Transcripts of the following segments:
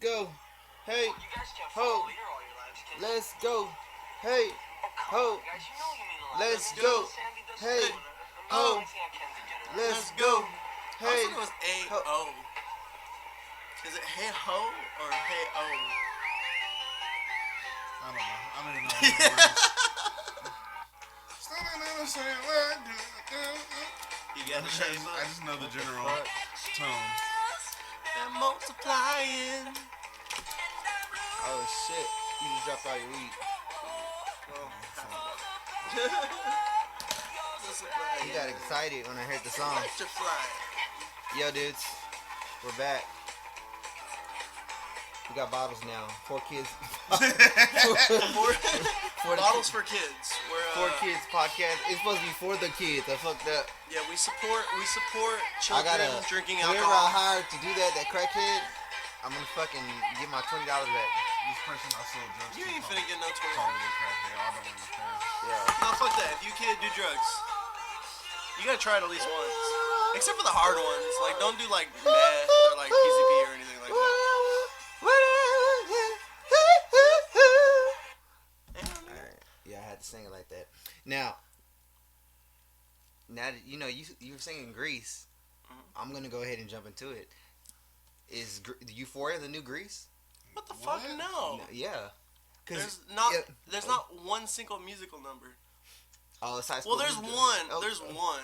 go. Hey, ho. Let's go. Hey, ho. Let's go. Hey, ho. Let's go. I Hey, was thinking it was A-O. Is it hey ho or hey o? I don't know. I don't even know the words. You got the shape I up. just know the general tone. They're multiplying. oh shit. You just dropped all your weed. He got excited when I heard the song. Butterfly. Yo, dudes, we're back. We got bottles now. 4 kids. For bottles for kids. We're 4 kids podcast. It's supposed to be for the kids. I fucked up. Yeah, we support I children gotta drinking whoever I alcohol. hired to do that crackhead, I'm gonna fucking get my $20 back. This person I sold drugs You to ain't finna get no call 20. me a crackhead. I don't understand. Yeah. No, fuck that. If you can't do drugs, you gotta try it at least once. Except for the hard ones. Like, don't do like meth or like PCP or anything like that. Alright. Yeah, I had to sing it like that. Now that you know you were singing Grease, I'm gonna go ahead and jump into it. Is Euphoria the new Grease? What the fuck? No. Yeah. There's yeah. not one single musical number. Oh, it's High School Well, there's Musical. one. Oh, There's one.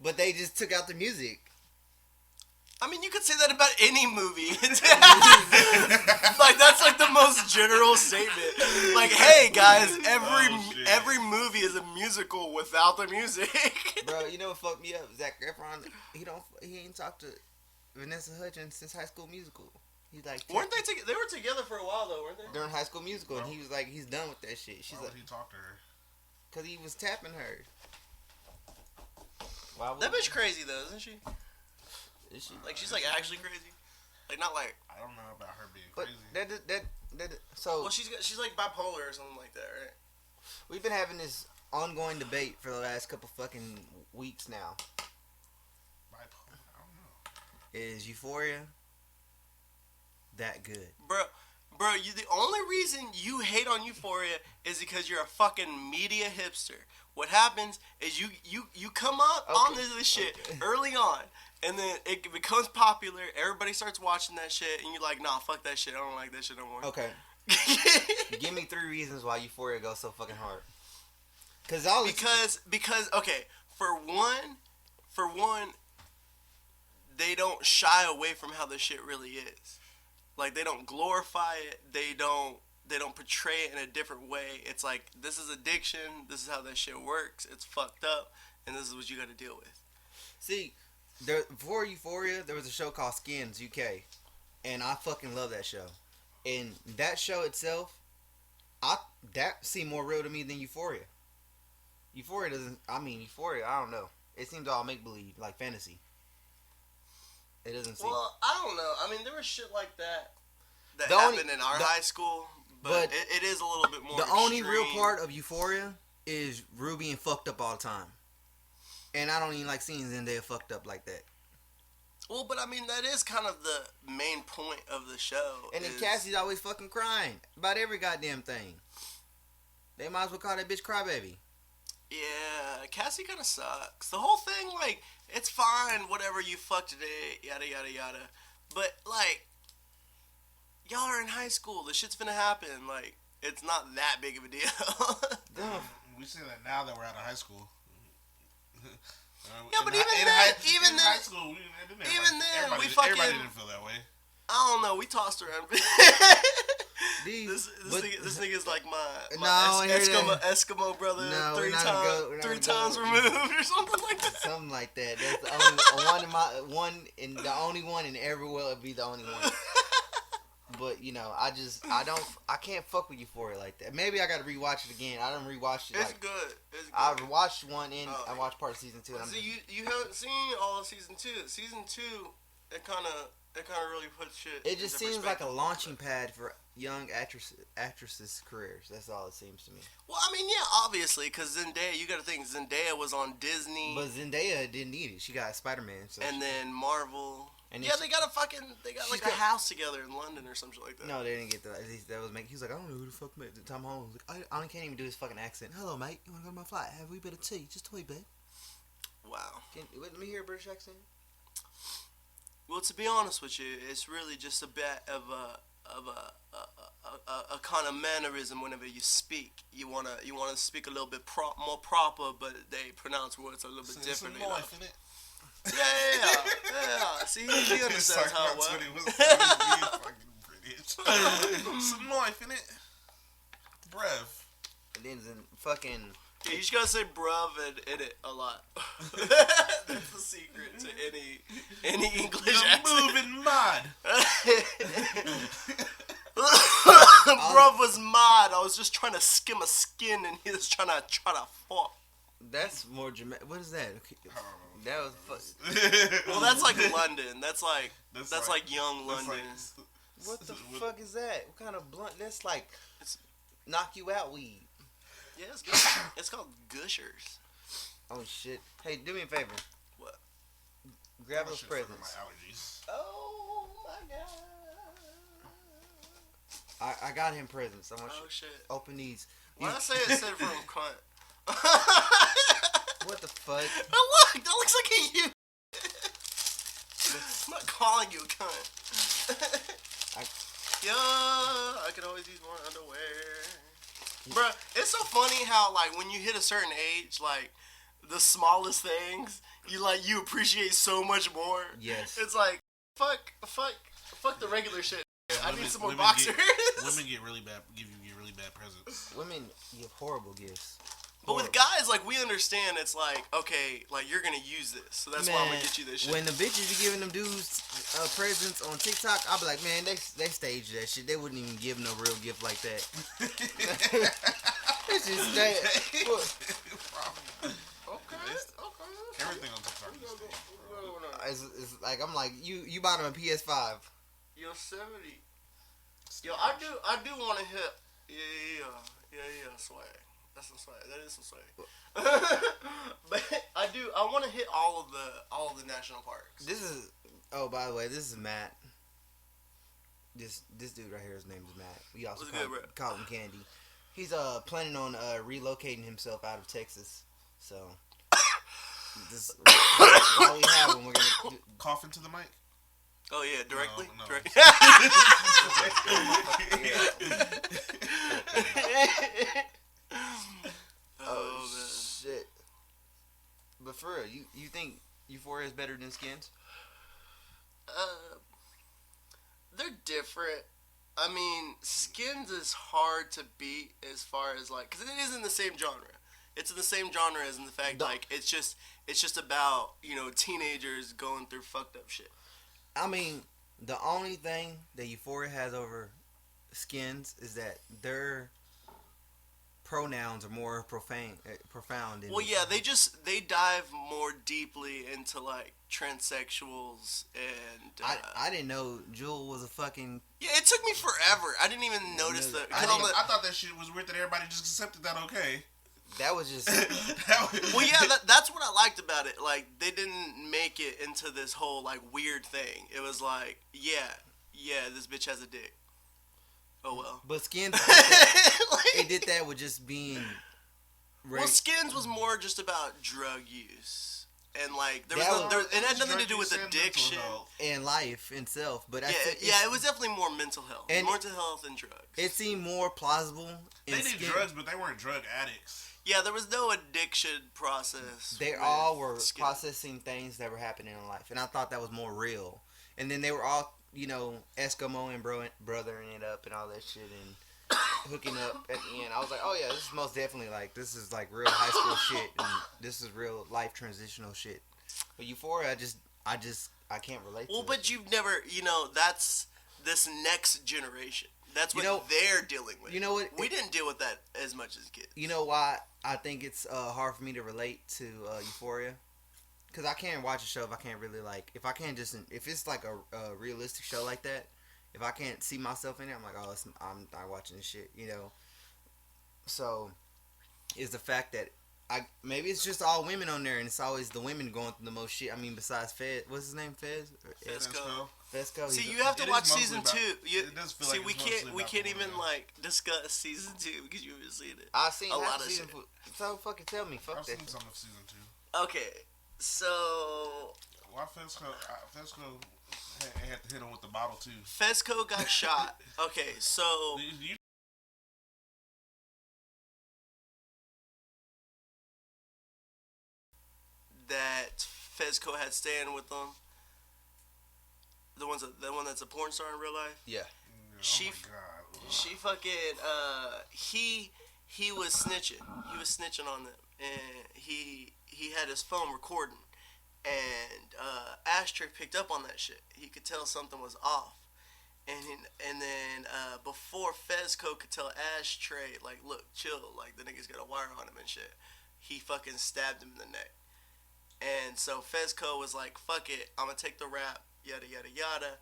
But they just took out the music. I mean, you could say that about any movie. Like, that's like the most general statement. Like, hey guys, every movie is a musical without the music. Bro, you know what fucked me up? Zac Efron, he ain't talked to Vanessa Hudgens since High School Musical. He's like, Weren't they together? They were together for a while though, weren't they? during High School Musical, and he was like, he's done with that shit. She's Why like, would he talk to her? cause he was tapping her. Why would That bitch crazy though, isn't she? is she? Like, she's like actually crazy. Like, not like. I don't know about her being But crazy. so Well, she's like bipolar or something like that, right? we've been having this ongoing debate for the last couple fucking weeks now. Bipolar, I don't know. Is Euphoria that good? Bro, the only reason you hate on Euphoria is because you're a fucking media hipster. What happens is you come up on this shit early on, and then it becomes popular. Everybody starts watching that shit, and you're like, nah, fuck that shit. I don't like that shit no more. Okay. Give me 3 reasons why Euphoria goes so fucking hard. Because okay, for one, they don't shy away from how the shit really is. Like, they don't glorify it. They don't portray it in a different way. It's like, this is addiction. This is how that shit works. It's fucked up, and this is what you got to deal with. See, before Euphoria, there was a show called Skins UK, and I fucking love that show. And that show itself, that seemed more real to me than Euphoria. Euphoria, I don't know. It seems all make believe, like fantasy. It doesn't seem. Well, I don't know. I mean, there was shit like that The happened only- in our high school, but it is a little bit more The only real extreme. part of Euphoria is Rue being fucked up all the time. And I don't even like seeing Zendaya fucked up like that. Well, but I mean, that is kind of the main point of the show. And then Cassie's always fucking crying about every goddamn thing. They might as well call that bitch Crybaby. Yeah, Cassie kind of sucks. The whole thing, like, it's fine, whatever, you fuck today, yada, yada, yada. But, like, y'all are in high school. This shit's gonna happen. Like, it's not that big of a deal. We say that now that we're out of high school. Yeah, but even then, high school, we everybody fucking- didn't feel that way. I don't know. We tossed around. These, This nigga's like my No, I hear Eskimo brother. No, three we're not gonna go- we're not three gonna times go- removed or something like that. something like that. That's the only the only one, and ever will be the only one. But you know, I can't fuck with Euphoria like that. Maybe I gotta rewatch it again. I don't rewatch it. It's good. It's good. I watched one in. I watched part of season 2. And See, you haven't seen all of season 2. Season 2, it kind of really puts shit. it just into seems like a perspective. launching pad for young actresses' careers. That's all it seems to me. Well, I mean, yeah, obviously, because Zendaya, you got to think Zendaya was on Disney, But Zendaya didn't need it. She got Spider-Man. So and then Marvel. And Yeah, they got like a house together in London or something like that. No, they didn't get that. That was He was like, I don't know who the fuck made Tom Holland. Like, I can't even do his fucking accent. Hello, mate. You want to go to my flight? Have we bit of tea? Just a wee bit. Wow. Let me hear a British accent. Well, to be honest with you, it's really just a bit of a kind of mannerism whenever you speak. You wanna speak a little bit more proper, but they pronounce words a little bit differently. Some life in it. Yeah. See, he understands how it works. Some life in it. Brev. And then fucking. Yeah, you just gotta say bruv and in it a lot. That's the secret to any English accent. Moving mud. Bruv was mad. I was just trying to skim a skin, and he was trying to fuck. That's more dramatic. What is that? That was Well, that's like London. That's like young London. What the fuck is that? What kind of blunt? That's like knock you out weed. Yeah, it's good. It's called Gushers. Oh shit! Hey, do me a favor. What? Grab those For presents. my allergies. Oh my god. I got him presents. I want you shit. open these. When I say it said from cunt. What the fuck? Look, that looks like a you. I'm not calling you a cunt. I could always use more underwear. Bruh, it's so funny how, like, when you hit a certain age, like, the smallest things, you appreciate so much more. Yes. It's like, fuck the regular shit. I need some more boxers. Women give you really bad presents. Women give horrible gifts. But with guys, like, we understand it's like, okay, like, you're gonna use this, so that's why I'm gonna get you this shit. When the bitches be giving them dudes presents on TikTok, I'll be like, man, they staged that shit. They wouldn't even give no real gift like that. It's just that. Okay. Everything on TikTok is staged, It's like, I'm like, you bought him a PS5. Yosemite. Yo, I do want to hit. Yeah, swag. That's some swag. That is some swag. But I want to hit all of the national parks. This is. Oh, by the way, this is Matt. This dude right here, his name is Matt. We also call him KAnDI. He's planning on relocating himself out of Texas. So this while we have him, we're gonna cough into the mic. Oh yeah, directly. No. Directly. Oh shit! But for real, you think Euphoria is better than Skins? They're different. I mean, Skins is hard to beat as far as like, because it is in the same genre. It's in the same genre as in the fact like it's just about teenagers going through fucked up shit. I mean, the only thing that Euphoria has over Skins is that their pronouns are more profound. Well, yeah, they dive more deeply into like transsexuals and. I didn't know Jewel was a fucking. Yeah, it took me forever. I didn't even notice that. I thought that shit was weird that everybody just accepted that. Okay. That was just. Well, yeah, that's what I liked about it. Like, they didn't make it into this whole like weird thing. It was like, yeah, this bitch has a dick. Oh well. But Skins, it did that with just being. Well, Skins was more just about drug use, and like it had nothing to do with addiction and life itself. But it was definitely more mental health, mental health than drugs. It seemed more plausible. They did drugs, but they weren't drug addicts. Yeah, there was no addiction process. They all were processing things that were happening in life, and I thought that was more real. And then they were all, Eskimo and brothering it up and all that shit and hooking up at the end. I was like, oh yeah, this is most definitely this is like real high school shit, and this is real life transitional shit. But Euphoria, I can't relate. Well, to but you've never, that's this next generation. That's what they're dealing with. You know what? We didn't deal with that as much as kids. You know why I think it's hard for me to relate to Euphoria? Because I can't watch a show if I can't really if I can't if it's like a realistic show like that, if I can't see myself in it, I'm like, oh, I'm not watching this shit, So, is the fact that Maybe it's just all women on there, and it's always the women going through the most shit. I mean, besides Fez, what's his name? Fez? Fesco. See, you have to watch season 2. It does feel like we can't even like discuss season 2 because you haven't seen it. I've seen a lot of season. So fucking tell me, fuck I've that. seen some of season 2. Okay, so Why Fesco had to hit him with the bottle too? Fesco got shot. Okay, so You that Fesco had staying with them. The one that's a porn star in real life. Yeah. She, oh my God. she fucking he was snitching. He was snitching on them, and he had his phone recording, and Ashtray picked up on that shit. He could tell something was off, and then before Fesco could tell Ashtray like, look, chill, like the nigga's got a wire on him and shit, he fucking stabbed him in the neck. And so Fesco was like, fuck it, I'm gonna take the rap, yada yada yada.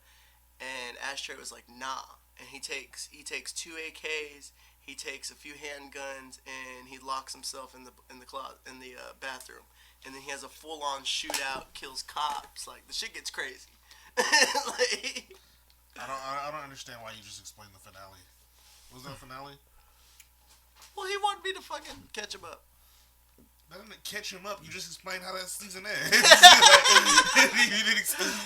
And Ashtray was like, nah. And he takes 2 AKs, he takes a few handguns, and he locks himself in the closet, in the bathroom. And then he has a full on shootout, kills cops. Like, the shit gets crazy. Like, I don't understand why you just explained the finale. Was that a finale? well, he wanted me to fucking catch him up. That didn't catch him up. You just explained how that season ends.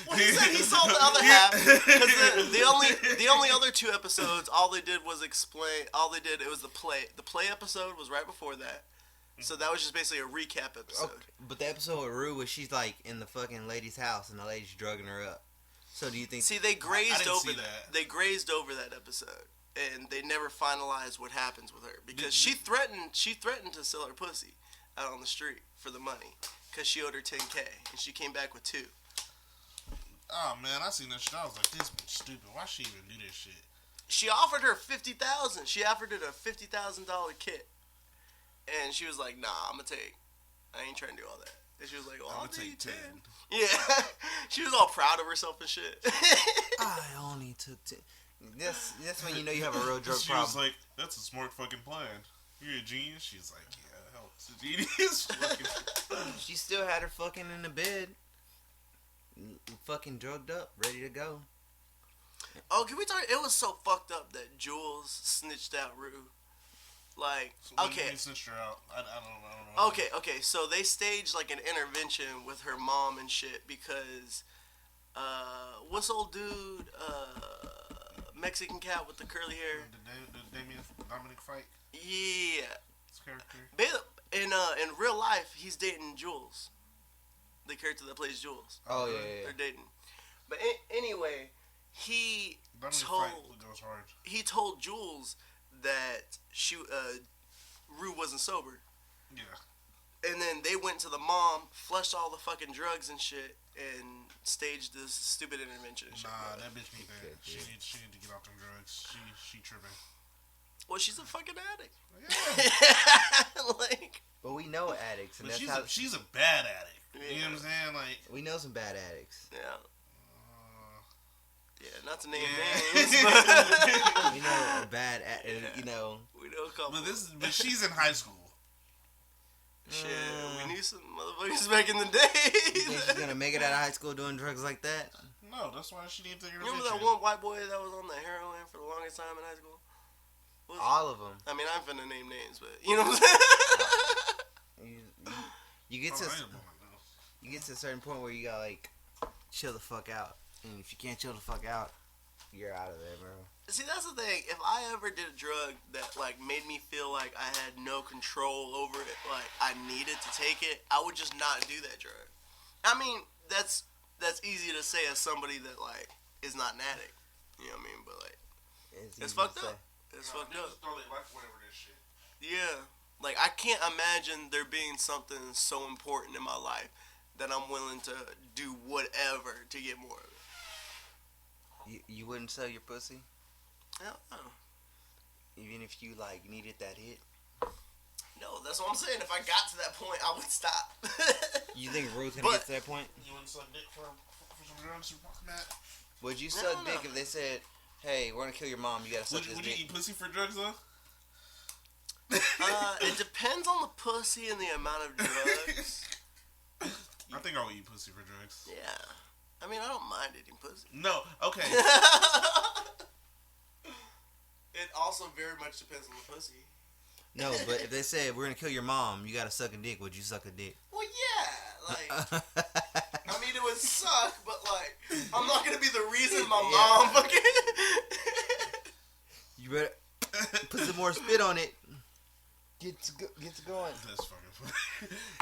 Well, he said he saw the other half because the only other 2 episodes, all they did was explain. All they did, it was the play. The play episode was right before that, so that was just basically a recap episode. Okay. But the episode with Rue was she's like in the fucking lady's house and the lady's drugging her up. So do you think? See, they grazed over that. that. They grazed over that episode, and they never finalized what happens with her because she threatened to sell her pussy out on the street for the money because she owed her $10K, and she came back with 2. Oh man, I seen that shit. I was like, this bitch stupid. Why she even do this shit? She offered her $50,000. She offered it a $50,000 kit, and she was like, "Nah, I'm gonna take. I ain't trying to do all that." And she was like, "Well, I'll take 10." Yeah, she was all proud of herself and shit. I only took 10. That's when you know you have a real drug She problem. was like, "That's a smart fucking plan. You're a genius." She's like, "Yeah, hell, it's a genius." She still had her fucking in the bed, fucking drugged up, ready to go. Oh, can we talk? It was so fucked up that Jules snitched out Rue. Like, okay. You snitched her out. I don't know. Okay. So they staged like an intervention with her mom and shit because, what's old dude, Mexican cat with the curly hair? The Dominic fight. Yeah. His character. In real life, he's dating Jules, the character that plays Jules. Oh yeah. They're dating. But anyway, he told Jules that Rue wasn't sober. Yeah. And then they went to the mom, flushed all the fucking drugs and shit, and staged this stupid intervention. And shit. Nah, that bitch need that. She need to get off them drugs. She tripping. Well, she's a fucking addict. Yeah. Like. But we know addicts, and But that's she's a bad addict. Yeah. You know what I'm saying? Like, we know some bad addicts. Yeah. Yeah, not to name yeah. names, but We know a bad, you know. we know a couple. But she's in high school. Shit, we knew some motherfuckers back in the day. You think she's gonna make it out of high school doing drugs like that? No, that's why she needs to get. You remember that one white boy that was on the heroin for the longest time in high school? All of them. I mean, I'm finna name names, but you know what I'm saying? You get to a certain point where you gotta like chill the fuck out, and if you can't chill the fuck out, you're out of there, bro. See, that's the thing. If I ever did a drug that like made me feel like I had no control over it, like I needed to take it, I would just not do that drug. I mean, that's easy to say as somebody that like is not an addict. You know what I mean? But like, it's fucked up. It's fucked up. Throw their life away over this shit. Yeah. Like, I can't imagine there being something so important in my life that I'm willing to do whatever to get more of it. You wouldn't sell your pussy? Hell no. Even if you, like, needed that hit? No, that's what I'm saying. If I got to that point, I would stop. You think Ruth gonna get to that point? You wouldn't suck dick for some drugs, Matt? Would you suck dick if they said, hey, we're gonna kill your mom, you gotta suck this dick? Would you eat pussy for drugs, though? It depends on the pussy and the amount of drugs. I think I'll eat pussy for drugs. Yeah. I mean, I don't mind eating pussy. No, okay. It also very much depends on the pussy. No, but if they say we're gonna kill your mom, you gotta suck a dick. Would you suck a dick? Well, yeah. Like, I mean, it would suck, but like, I'm not gonna be the reason my mom fucking. You better put some more spit on it. Get to going. That's fucking funny.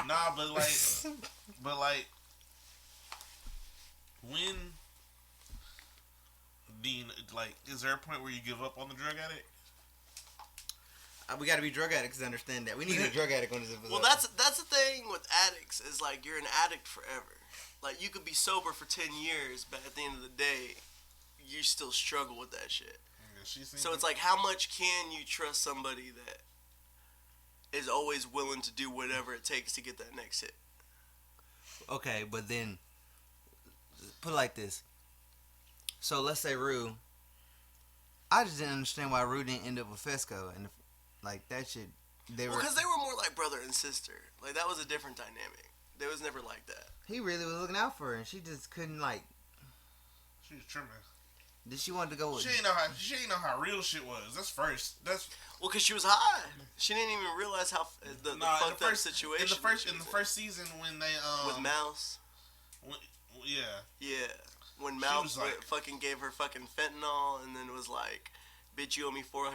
Nah, but like, when Dean, like, is there a point where you give up on the drug addict? We gotta be drug addicts to understand that. We need a drug addict on this episode. Well, that's the thing with addicts is like you're an addict forever. Like you could be sober for 10 years, but at the end of the day, you still struggle with that shit. So it's like, how much can you trust somebody that is always willing to do whatever it takes to get that next hit? Okay, but then put it like this. So let's say Rue. I just didn't understand why Rue didn't end up with Fesco, and like that shit. Because they were more like brother and sister. Like that was a different dynamic. They was never like that. He really was looking out for her, and she just couldn't like. She was trimming. Did she want to go with? She ain't know how real shit was. That's first. That's well, cause she was high. She didn't even realize how the fucked up situation. In the first season when they with Mouse. Yeah. When Mouse fucking gave her fucking fentanyl, and then was like, "Bitch, you owe me $400,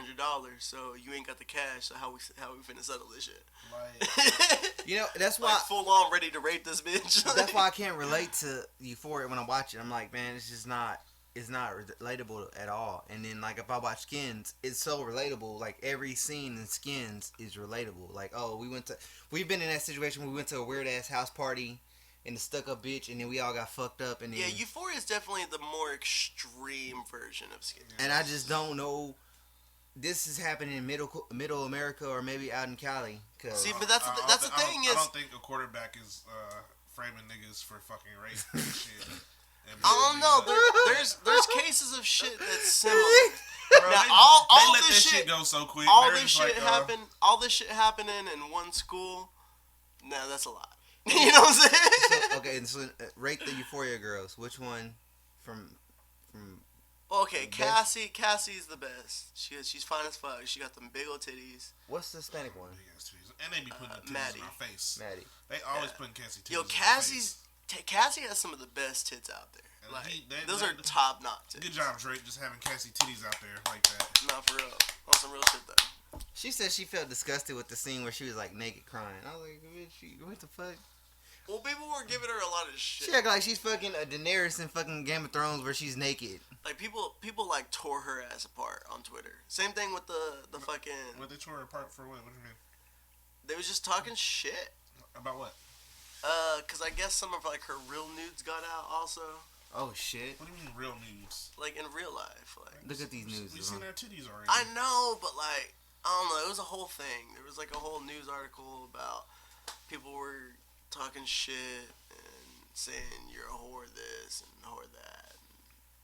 so you ain't got the cash. So how we finna settle this shit?" Like, you know, that's why like full on ready to rape this bitch. That's why I can't relate to Euphoria when I watch it. I'm like, man, it's just not. It's not relatable at all. And then, like, if I watch Skins, it's so relatable. Like, every scene in Skins is relatable. Like, oh, we've been in that situation where we went to a weird-ass house party and the stuck-up bitch, and then we all got fucked up. And then, yeah, Euphoria is definitely the more extreme version of Skins. And I just don't know. This is happening in middle America or maybe out in Cali. See, but that's the thing is... I don't think a quarterback is framing niggas for fucking rape and shit. I don't know. There's cases of shit that's similar. Bro, now, they all let this that shit go so quick. All this shit all this shit happening in one school. Nah, that's a lot. You know what I'm saying? So, okay, so rate the Euphoria girls. Which one from? Okay, Cassie's the best. She's fine as fuck. She got them big old titties. What's the Hispanic one? And they be putting the titties in my face. Maddie. They always putting Cassie titties. Yo, Cassie has some of the best tits out there. And like those are top notch tits. Good job, Drake, just having Cassie titties out there like that. Not for real. On some real shit though. She said she felt disgusted with the scene where she was like naked crying. I was like, bitch, what the fuck? Well, people were giving her a lot of shit. She act like she's fucking a Daenerys in fucking Game of Thrones where she's naked. Like people like tore her ass apart on Twitter. Same thing with the fucking. What they tore her apart for? What do you mean? They was just talking shit. About what? Cause I guess some of like her real nudes got out also. Oh shit! What do you mean real nudes? Like in real life, like. Look at these nudes. We've seen her titties already. I know, but like I don't know. It was a whole thing. There was like a whole news article about people were talking shit and saying you're a whore this and a whore that, and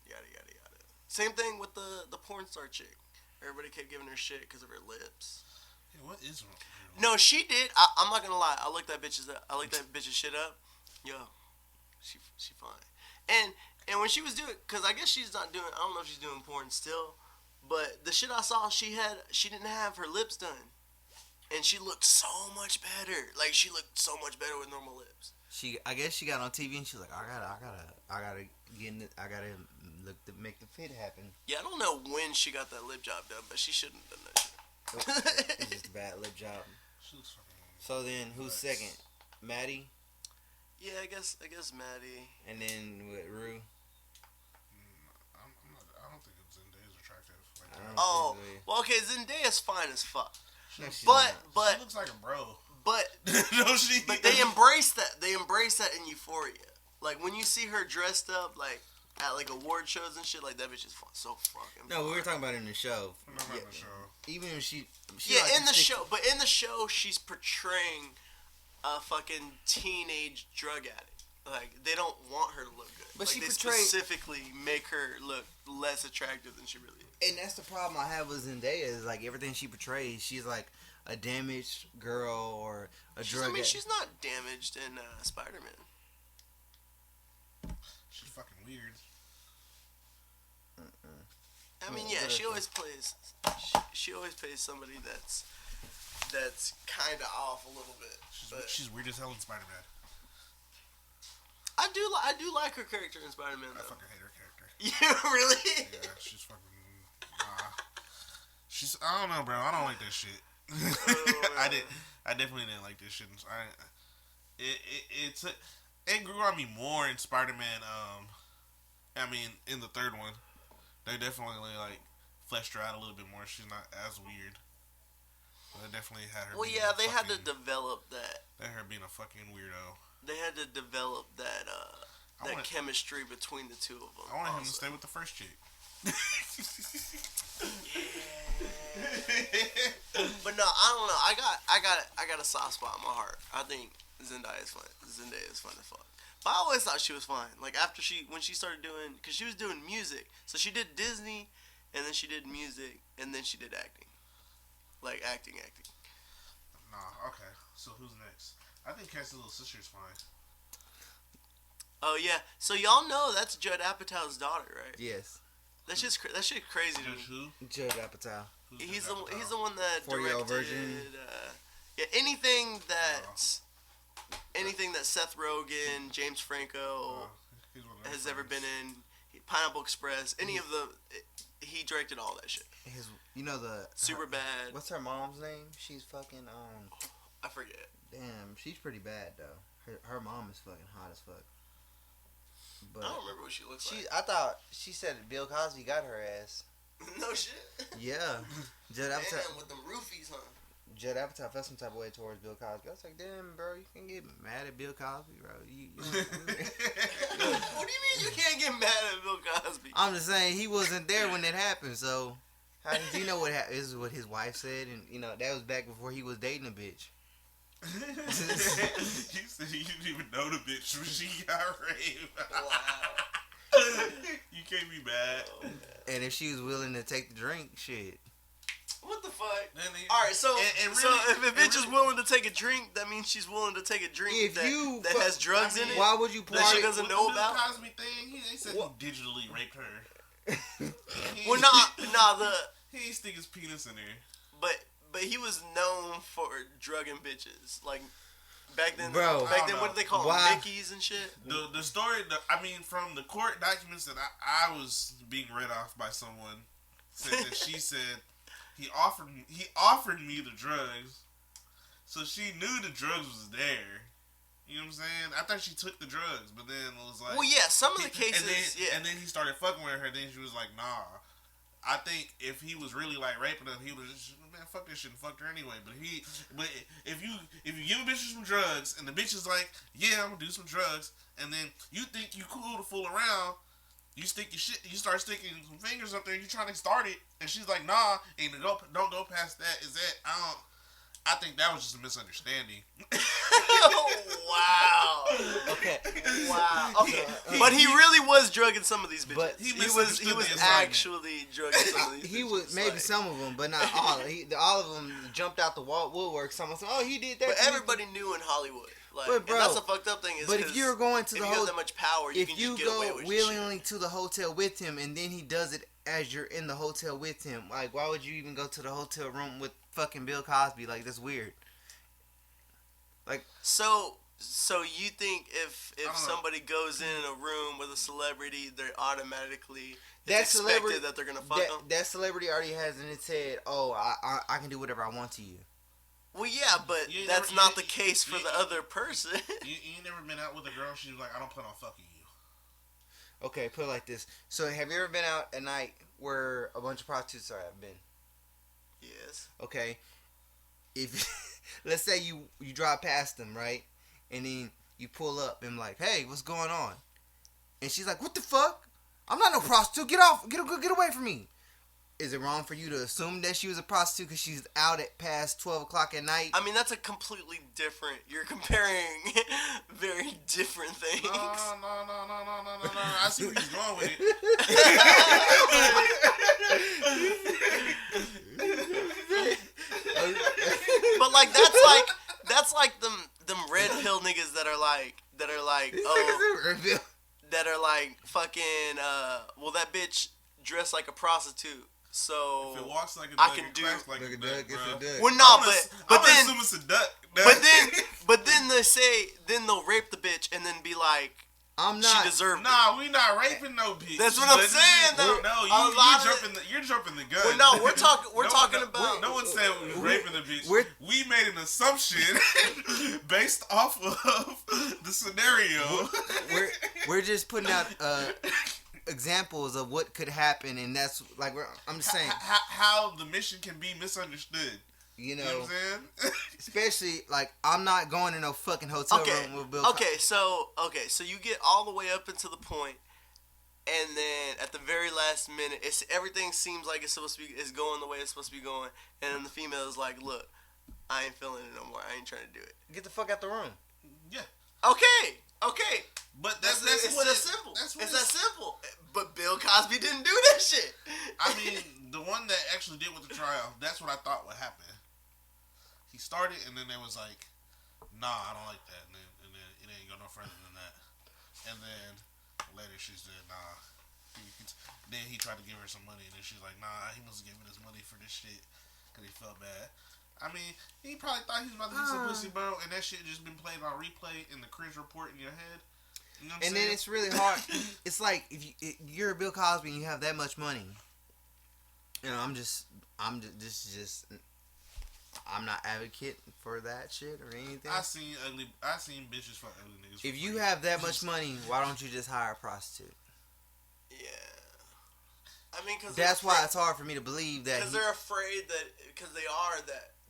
yada yada yada. Same thing with the porn star chick. Everybody kept giving her shit because of her lips. Yeah, what is wrong? No, she did. I'm not gonna lie. I looked that bitch's shit up. Yo, she fine. And when she was doing, cause I guess she's not doing. I don't know if she's doing porn still, but the shit I saw, she didn't have her lips done, and she looked so much better. Like she looked so much better with normal lips. I guess she got on TV and she was like, I gotta get in it. I gotta look to make the fit happen. Yeah, I don't know when she got that lip job done, but she shouldn't have done that shit. It's just a bad lip job. So then, who's second? Maddie? Yeah, I guess Maddie. And then with Rue? I don't think Zendaya's attractive. Well, okay, Zendaya's fine as fuck. No, but she looks like a bro. But no, she. But they embrace that. They embrace that in Euphoria. Like when you see her dressed up, like at like award shows and shit, like that bitch is so fucking. No, we were talking about it in the show. In the show. Even if she in the show, but in the show, she's portraying a fucking teenage drug addict. Like they don't want her to look good. But like, they specifically make her look less attractive than she really is. And that's the problem I have with Zendaya is like everything she portrays. She's like a damaged girl or a drug. She's not damaged in Spider-Man. She's fucking weird. I mean, yeah, she always plays. She always plays somebody that's kind of off a little bit. She's weird as hell in Spider-Man. I do like her character in Spider-Man though. I fucking hate her character. You really? Yeah, she's fucking. I don't know, bro. I don't like that shit. I definitely didn't like this shit. It grew on me more in Spider-Man. I mean, in the third one, they definitely like fleshed her out a little bit more. She's not as weird. But they definitely had her. Well, yeah, they had to develop that. Her being a fucking weirdo. They had to develop that chemistry between the two of them. I wanted him to stay with the first chick. But no, I don't know. I got a soft spot in my heart. I think Zendaya is fun. Zendaya is fun as fuck. But I always thought she was fine. Like when she started doing, because she was doing music, so she did Disney, and then she did music, and then she did acting, like acting. Nah, okay. So who's next? I think Cassie's little sister is fine. Oh yeah. So y'all know that's Judd Apatow's daughter, right? Yes. That shit crazy to me. Who? Judd Apatow. He's the one that 4-year-old directed. virgin. Yeah, anything that Seth Rogen, James Franco has ever been in, Pineapple Express, any of the, he directed all that shit. Superbad. What's her mom's name? She's fucking I forget. Damn, she's pretty bad though. Her mom is fucking hot as fuck. But I don't remember what she looks like. I thought she said Bill Cosby got her ass. No shit. Yeah. Judd Apatow. Damn, with them roofies, huh? Judd Apatow felt some type of way towards Bill Cosby. I was like, damn, bro, you can get mad at Bill Cosby, bro. What do you mean you can't get mad at Bill Cosby? I'm just saying he wasn't there when it happened, so how did you know what happened? This is what his wife said, and that was back before he was dating a bitch. You said you didn't even know the bitch when she got raped. Wow. You can't be bad. Oh, and if she was willing to take the drink, shit. What the fuck? Alright, so if a bitch is willing to take a drink, that means she's willing to take a drink that has drugs in it. Why would you party? That she doesn't know about? The Cosby thing, they said he digitally raped her. Well, nah, he ain't stick his penis in there. But he was known for drugging bitches. Like, back then, bro, what did they call them? Mickeys and shit? The story, from the court documents that I was being read off by someone, said that she said he offered me the drugs, so she knew the drugs was there. You know what I'm saying? I thought she took the drugs, but then it was like... Well, yeah, some of the cases, and then he started fucking with her, then she was like, nah. I think if he was really like raping her, he would just, man, fuck this shit and fucked her anyway. But if you give a bitch some drugs and the bitch is like, yeah, I'm gonna do some drugs, and then you think you cool to fool around, you stick your shit, you start sticking some fingers up there, and you trying to start it, and she's like, nah, and don't go past that. Is that I think that was just a misunderstanding. Wow. Okay. Wow. Okay. But he really was drugging some of these bitches. But he was actually drugging some of these bitches. He was maybe some of them, but not all. All of them jumped out the woodwork. Someone said, "Oh, he did that." But everybody knew in Hollywood. Like, but bro, and that's a fucked up thing. But if you're going to the hotel, that much power, you can just get away with shit. If you go willingly to the hotel with him, and then he does it as you're in the hotel with him, like, why would you even go to the hotel room with fucking Bill Cosby? Like, that's weird. Like, so you think if somebody goes in a room with a celebrity, they're automatically expected that they're gonna fuck them? That celebrity already has in its head, oh, I can do whatever I want to you. Well, yeah, but that's not the case for the other person. You never been out with a girl, she was like, I don't plan on fucking you. Okay, put it like this. So, have you ever been out at night where a bunch of prostitutes have been? Yes. Okay. If let's say you drive past them, right? And then you pull up and like, hey, what's going on? And she's like, what the fuck? I'm not no prostitute. Get off. Get away from me. Is it wrong for you to assume that she was a prostitute because she's out at past 12 o'clock at night? I mean, that's a completely different... You're comparing very different things. No. I see where he's going with it. that's like them red pill niggas that are like oh, that are like fucking well, that bitch dressed like a prostitute. So if it walks like a duck, I can do like a duck, it's a duck. well, no, but then assume it's a duck. but then they say they'll rape the bitch and then be like, I'm not. She deserved it. Nah, we not raping no bitch. That's what I'm saying, though. No, you're jumping the gun. Well, no, we're talking about. No one said we was raping the bitch. We made an assumption based off of the scenario. We're just putting out examples of what could happen, and that's like I'm just saying how the mission can be misunderstood. You know what I'm saying? Especially, like, I'm not going to no fucking hotel room with Bill Cosby. So you get all the way up until the point, and then at the very last minute, everything seems like it's going the way it's supposed to be going, and then the female is like, look, I ain't feeling it no more. I ain't trying to do it. Get the fuck out the room. Yeah. Okay. But it's that simple. It's that simple. But Bill Cosby didn't do that shit. I mean, the one that actually did with the trial, that's what I thought would happen. He started, and then they was like, nah, I don't like that. And then it ain't go no further than that. And then later she said, nah. Then he tried to give her some money, and then she's like, nah, he must have given us money for this shit because he felt bad. I mean, he probably thought he was about to get some pussy, bro, and that shit just been played on replay in the cringe report in your head. You know what I'm saying? Then it's really hard. It's like if you're Bill Cosby and you have that much money. You know, I'm not advocate for that shit or anything. I seen bitches fuck ugly niggas. If you have that much money, why don't you just hire a prostitute? Yeah. I mean, that's why it's hard for me to believe that. Because they're afraid because they are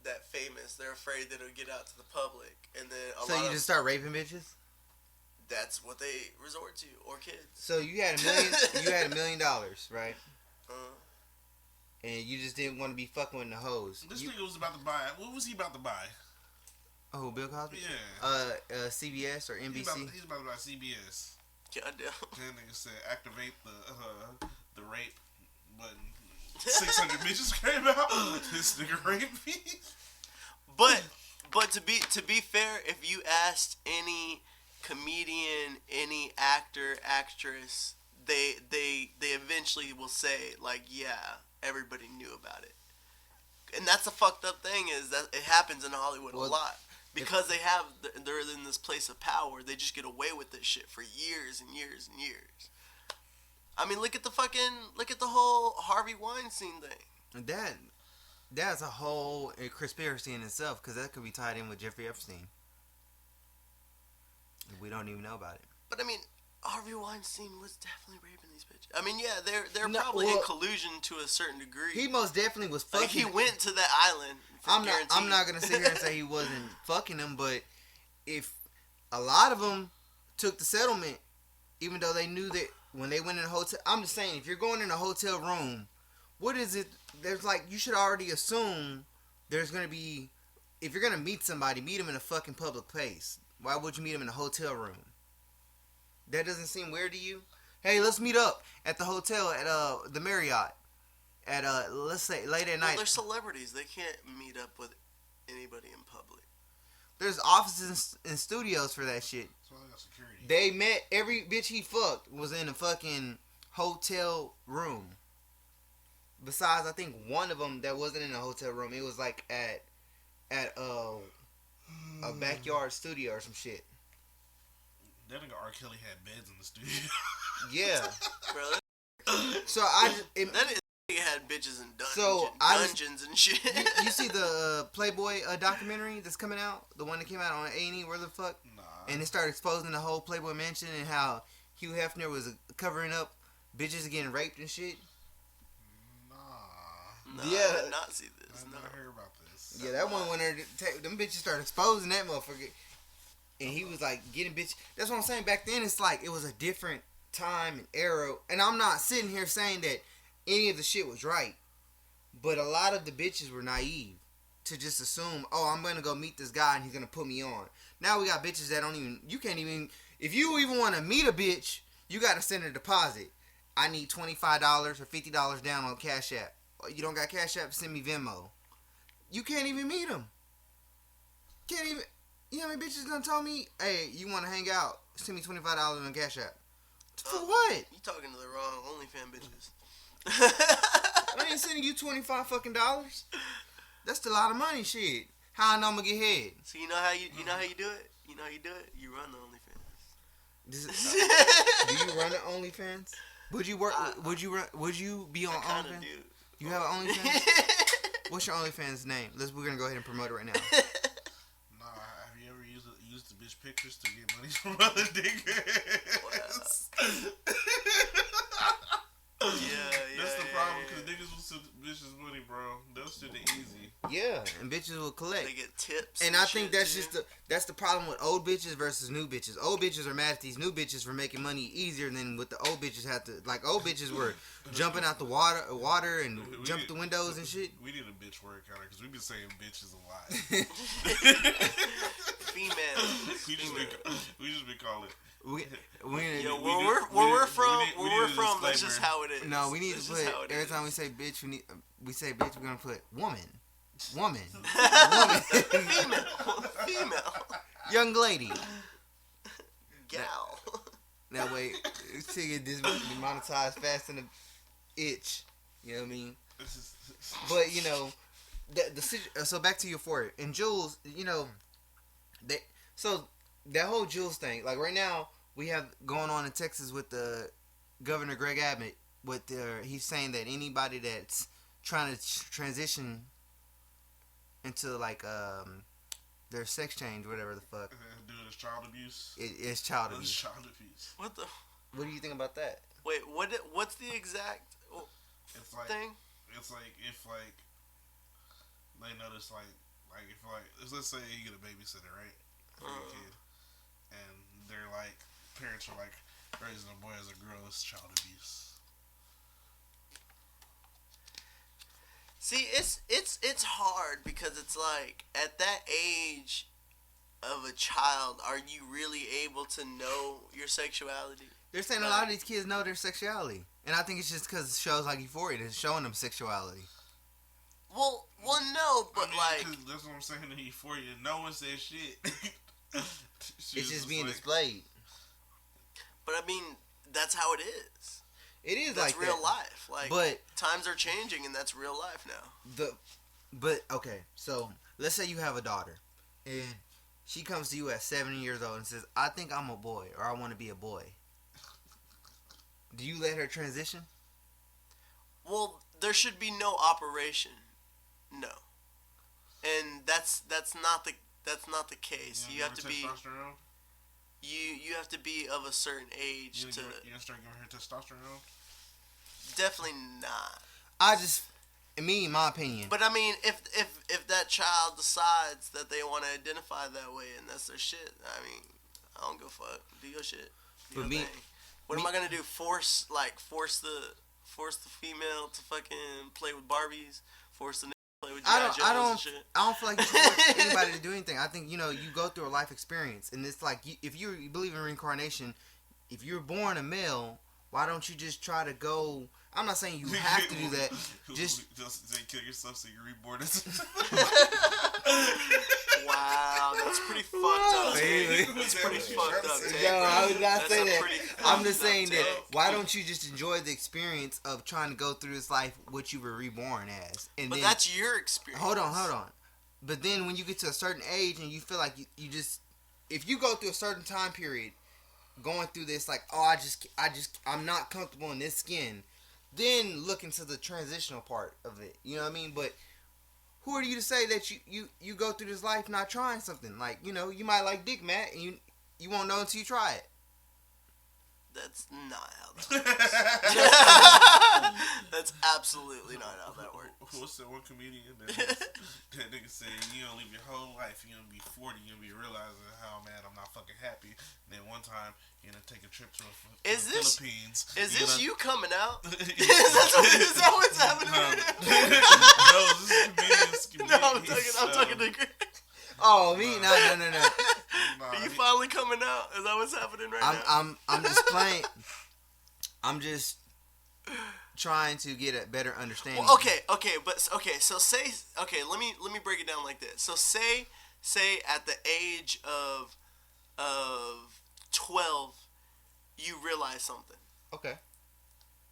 that famous. They're afraid that it'll get out to the public, and then so you just start raping bitches. That's what they resort to, or kids. So you had $1 million, right? And you just didn't want to be fucking with the hoes. This nigga was about to buy. What was he about to buy? Oh, Bill Cosby? Yeah. CBS or NBC? He's about to buy CBS. Goddamn. That nigga said activate the rape button. 600 bitches came out. This nigga raped me. But to be fair, if you asked any comedian, any actor, actress, they eventually will say, like, yeah, everybody knew about it. And that's a fucked up thing, is that it happens in Hollywood a lot. Because they're in this place of power, they just get away with this shit for years and years and years. I mean, look at the whole Harvey Weinstein thing. That's a whole conspiracy in itself, because that could be tied in with Jeffrey Epstein. We don't even know about it. But I mean, Harvey Weinstein was definitely raping these bitches. I mean, yeah, they're probably in collusion to a certain degree. He most definitely was fucking. Like, he went to that island. I'm not gonna sit here and say he wasn't fucking them, but if a lot of them took the settlement, even though they knew that when they went in a hotel. I'm just saying, if you're going in a hotel room, what is it? There's like, you should already assume there's gonna be, if you're gonna meet somebody, meet them in a fucking public place. Why would you meet them in a hotel room? That doesn't seem weird to you? Hey, let's meet up at the hotel at the Marriott at let's say late at night. They're celebrities. They can't meet up with anybody in public. There's offices and studios for that shit. So they got security. They met, every bitch he fucked was in a fucking hotel room. Besides, I think one of them that wasn't in a hotel room. It was like at a backyard studio or some shit. That nigga R. Kelly had beds in the studio. Yeah. Bro, so that nigga had bitches in dungeons and shit. You see the Playboy documentary that's coming out? The one that came out on A&E, where the fuck? Nah. And it started exposing the whole Playboy mansion and how Hugh Hefner was covering up bitches getting raped and shit. Nah, yeah. I did not see this. I never heard about this. Yeah, that one when them bitches started exposing that motherfucker. And he was like getting bitch. That's what I'm saying. Back then, it's like it was a different time and era. And I'm not sitting here saying that any of the shit was right, but a lot of the bitches were naive to just assume, oh, I'm gonna go meet this guy and he's gonna put me on. Now we got bitches that don't even. You can't even. If you even want to meet a bitch, you gotta send a deposit. I need $25 or $50 down on Cash App. You don't got Cash App? Send me Venmo. You can't even meet them. Can't even. You know how many bitches done told me, hey, you want to hang out? Send me $25 on Cash App. For what? You talking to the wrong OnlyFans bitches. I ain't sending you $25 fucking dollars. That's a lot of money, shit. How I know I'm gonna get head? So you know how you do it? You know how you do it? You run the OnlyFans. Do you run the OnlyFans? Would you work? Would you be on OnlyFans? Do. You have an OnlyFans? What's your OnlyFans name? We're gonna go ahead and promote it right now. Nah, have you ever used the bitch pictures to get money from other niggas? That's the problem, because niggas will send bitches money, bro. They'll send it easy. Yeah, and bitches will collect. They get tips. And I think that's that's the problem with old bitches versus new bitches. Old bitches are mad at these new bitches for making money easier than what the old bitches had to. Like, old bitches were jumping out the water and jumping the windows and shit. We need a bitch word counter, because we been saying bitches a lot. Female. We just been calling. Where we're from, that's just how it is. No, we need to put, every time we say bitch, we say bitch, we're going to put woman. Female. Young lady. Gal. That way, to get this demonetized fast in the itch. You know what I mean? But, you know, so back to Euphoria. And Jules, you know, that whole Jules thing, like right now, we have going on in Texas with the Governor Greg Abbott. He's saying that anybody that's trying to transition into like their sex change, whatever the fuck, dude, it's child abuse. It's child abuse. It's child abuse. What do you think about that? Wait, what's the exact thing? It's like if like they notice like if let's say you get a babysitter, right, for your kid, and they're like, parents are like raising a boy as a girl, it's child abuse. See, it's hard because it's like at that age of a child, are you really able to know your sexuality? They're saying a lot of these kids know their sexuality, and I think it's just because shows like Euphoria is showing them sexuality. Well, no, but that's what I'm saying in Euphoria. No one says shit. It's just being displayed. But I mean, that's how it is. It is that's like real that. Life. Like, but times are changing, and that's real life now. But okay, so let's say you have a daughter, and she comes to you at 7 years old and says, "I think I'm a boy, or I want to be a boy." Do you let her transition? Well, there should be no operation. No, and that's not the case. You have to be. You have to be of a certain age to. You gonna start giving her testosterone? Definitely not. In my opinion. But I mean, if that child decides that they want to identify that way and that's their shit, I mean, I don't give a fuck. Do your shit. Do your thing. What am I gonna do? Force the female to fucking play with Barbies? Force the nigga to play with G.I. Joes and shit? I don't feel like you should force anybody to do anything. I think, you go through a life experience, and it's like, if you believe in reincarnation, if you're born a male, why don't you just try to go? I'm not saying you have to do that. Just kill yourself so you're reborn. Wow, that's pretty fucked up. That's pretty fucked up. No, I would not say that. I'm just saying that. Why don't you just enjoy the experience of trying to go through this life, what you were reborn as? And but then, that's your experience. Hold on. But then when you get to a certain age and you feel like you just, if you go through a certain time period, going through this like, I'm not comfortable in this skin, then look into the transitional part of it. You know what I mean? But who are you to say that you go through this life not trying something? Like, you might like dick, Matt, and you won't know until you try it. That's not how that works. That's absolutely not how that works. What's that one comedian that nigga said, you gonna live your whole life, you gonna be 40, you gonna be realizing how, man, I'm not fucking happy. And then one time, you're gonna take a trip to the Philippines. Is this you coming out? Is that what's happening? No, this is comedian. No, I'm talking to Greg. Oh, me? No. Are you finally coming out? Is that what's happening right now? I'm just playing. I'm just trying to get a better understanding. Well, okay. So let me break it down like this. So say say at the age of 12, you realize something, Okay.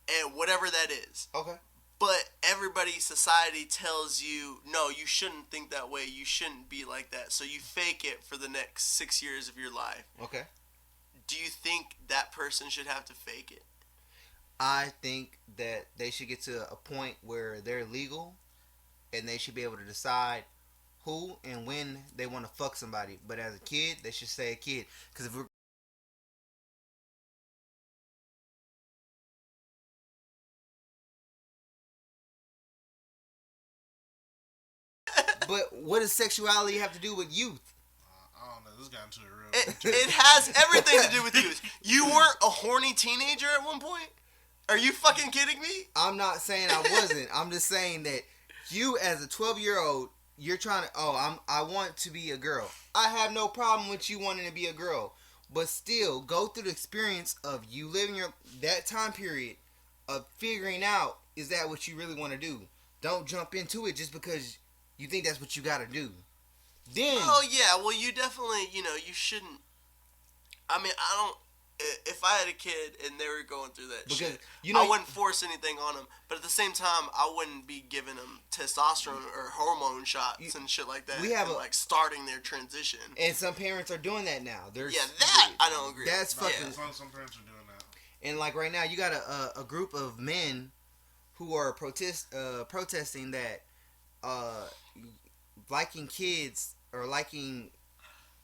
and whatever that is. Okay. But everybody, society tells you, no, you shouldn't think that way. You shouldn't be like that. So you fake it for the next 6 years of your life. Okay. Do you think that person should have to fake it? I think that they should get to a point where they're legal, and they should be able to decide who and when they want to fuck somebody. But as a kid, they should stay a kid. Because if we're But what does sexuality have to do with youth? I don't know. This got into a real. It has everything to do with you. You weren't a horny teenager at one point? Are you fucking kidding me? I'm not saying I wasn't. I'm just saying that you, as a 12-year-old, you're trying to. I want to be a girl. I have no problem with you wanting to be a girl, but still, go through the experience of you living that time period of figuring out, is that what you really want to do? Don't jump into it just because you think that's what you got to do. Then. Oh yeah, well you definitely, you shouldn't. I mean, I don't. If I had a kid and they were going through that shit, I wouldn't force anything on them. But at the same time, I wouldn't be giving them testosterone or hormone shots and shit like that. We have like starting their transition. And some parents are doing that now. I don't agree. That's fucking. Some parents are doing that. And like right now, you got a group of men who are protesting that liking kids or liking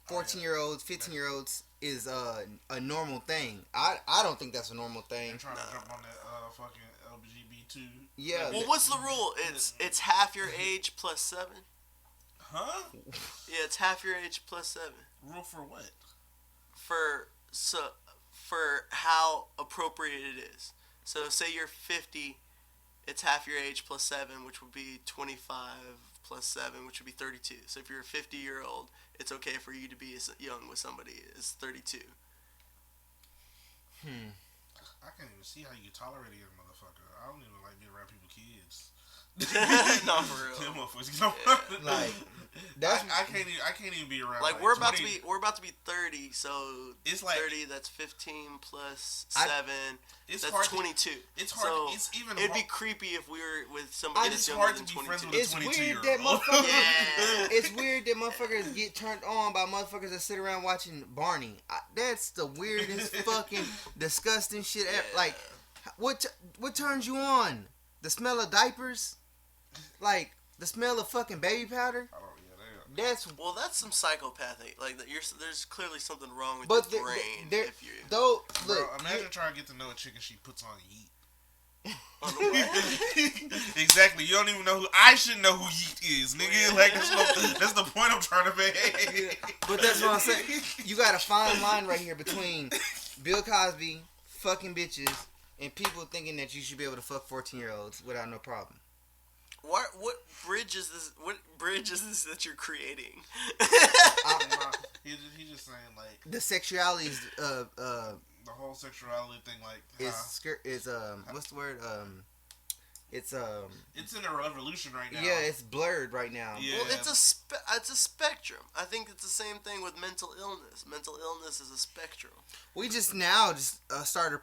14-year-olds, 15-year-olds is a normal thing. I don't think that's a normal thing. They're trying to jump on that fucking LGBT2. Yeah. Well, what's the rule? It's half your age plus 7. Huh? Yeah, it's half your age plus 7. Rule for what? For how appropriate it is. So say you're 50, it's half your age plus 7, which would be 25 plus 7, which would be 32. So if you're a 50-year-old, it's okay for you to be as young with somebody as 32. I can't even see how you tolerate a motherfucker. I don't even like being around people kids. Not for real. Them motherfuckers, like that's I can't even be around. Like we're about to be 30, so it's like 30. That's 15 plus 7. It's that's hard 22. It's hard. So it's even. It'd be creepy if we were with somebody that's it's younger hard than to be 22. friends with a 22-year-old. That motherfuckers. Yeah. It's weird that motherfuckers get turned on by motherfuckers that sit around watching Barney. That's the weirdest fucking disgusting shit ever. Like, what turns you on? The smell of diapers? Like the smell of fucking baby powder? Oh yeah, That's some psychopathic. Like there's clearly something wrong with but your brain. If you though, bro, look, imagine trying to get to know a chick and she puts on Yeet. on the way. Exactly. You don't even know who. I should know who Yeet is, nigga. Like that's the point I'm trying to make. But that's what I'm saying. You got a fine line right here between Bill Cosby fucking bitches and people thinking that you should be able to fuck 14-year-olds without no problem. What bridge is this? What bridge is this that you're creating? He's just saying like The sexuality is the whole sexuality thing, like is what's the word? It's in a revolution right now. Yeah, it's blurred right now. Yeah. Well, it's a spectrum. I think it's the same thing with mental illness. Mental illness is a spectrum. We just now started.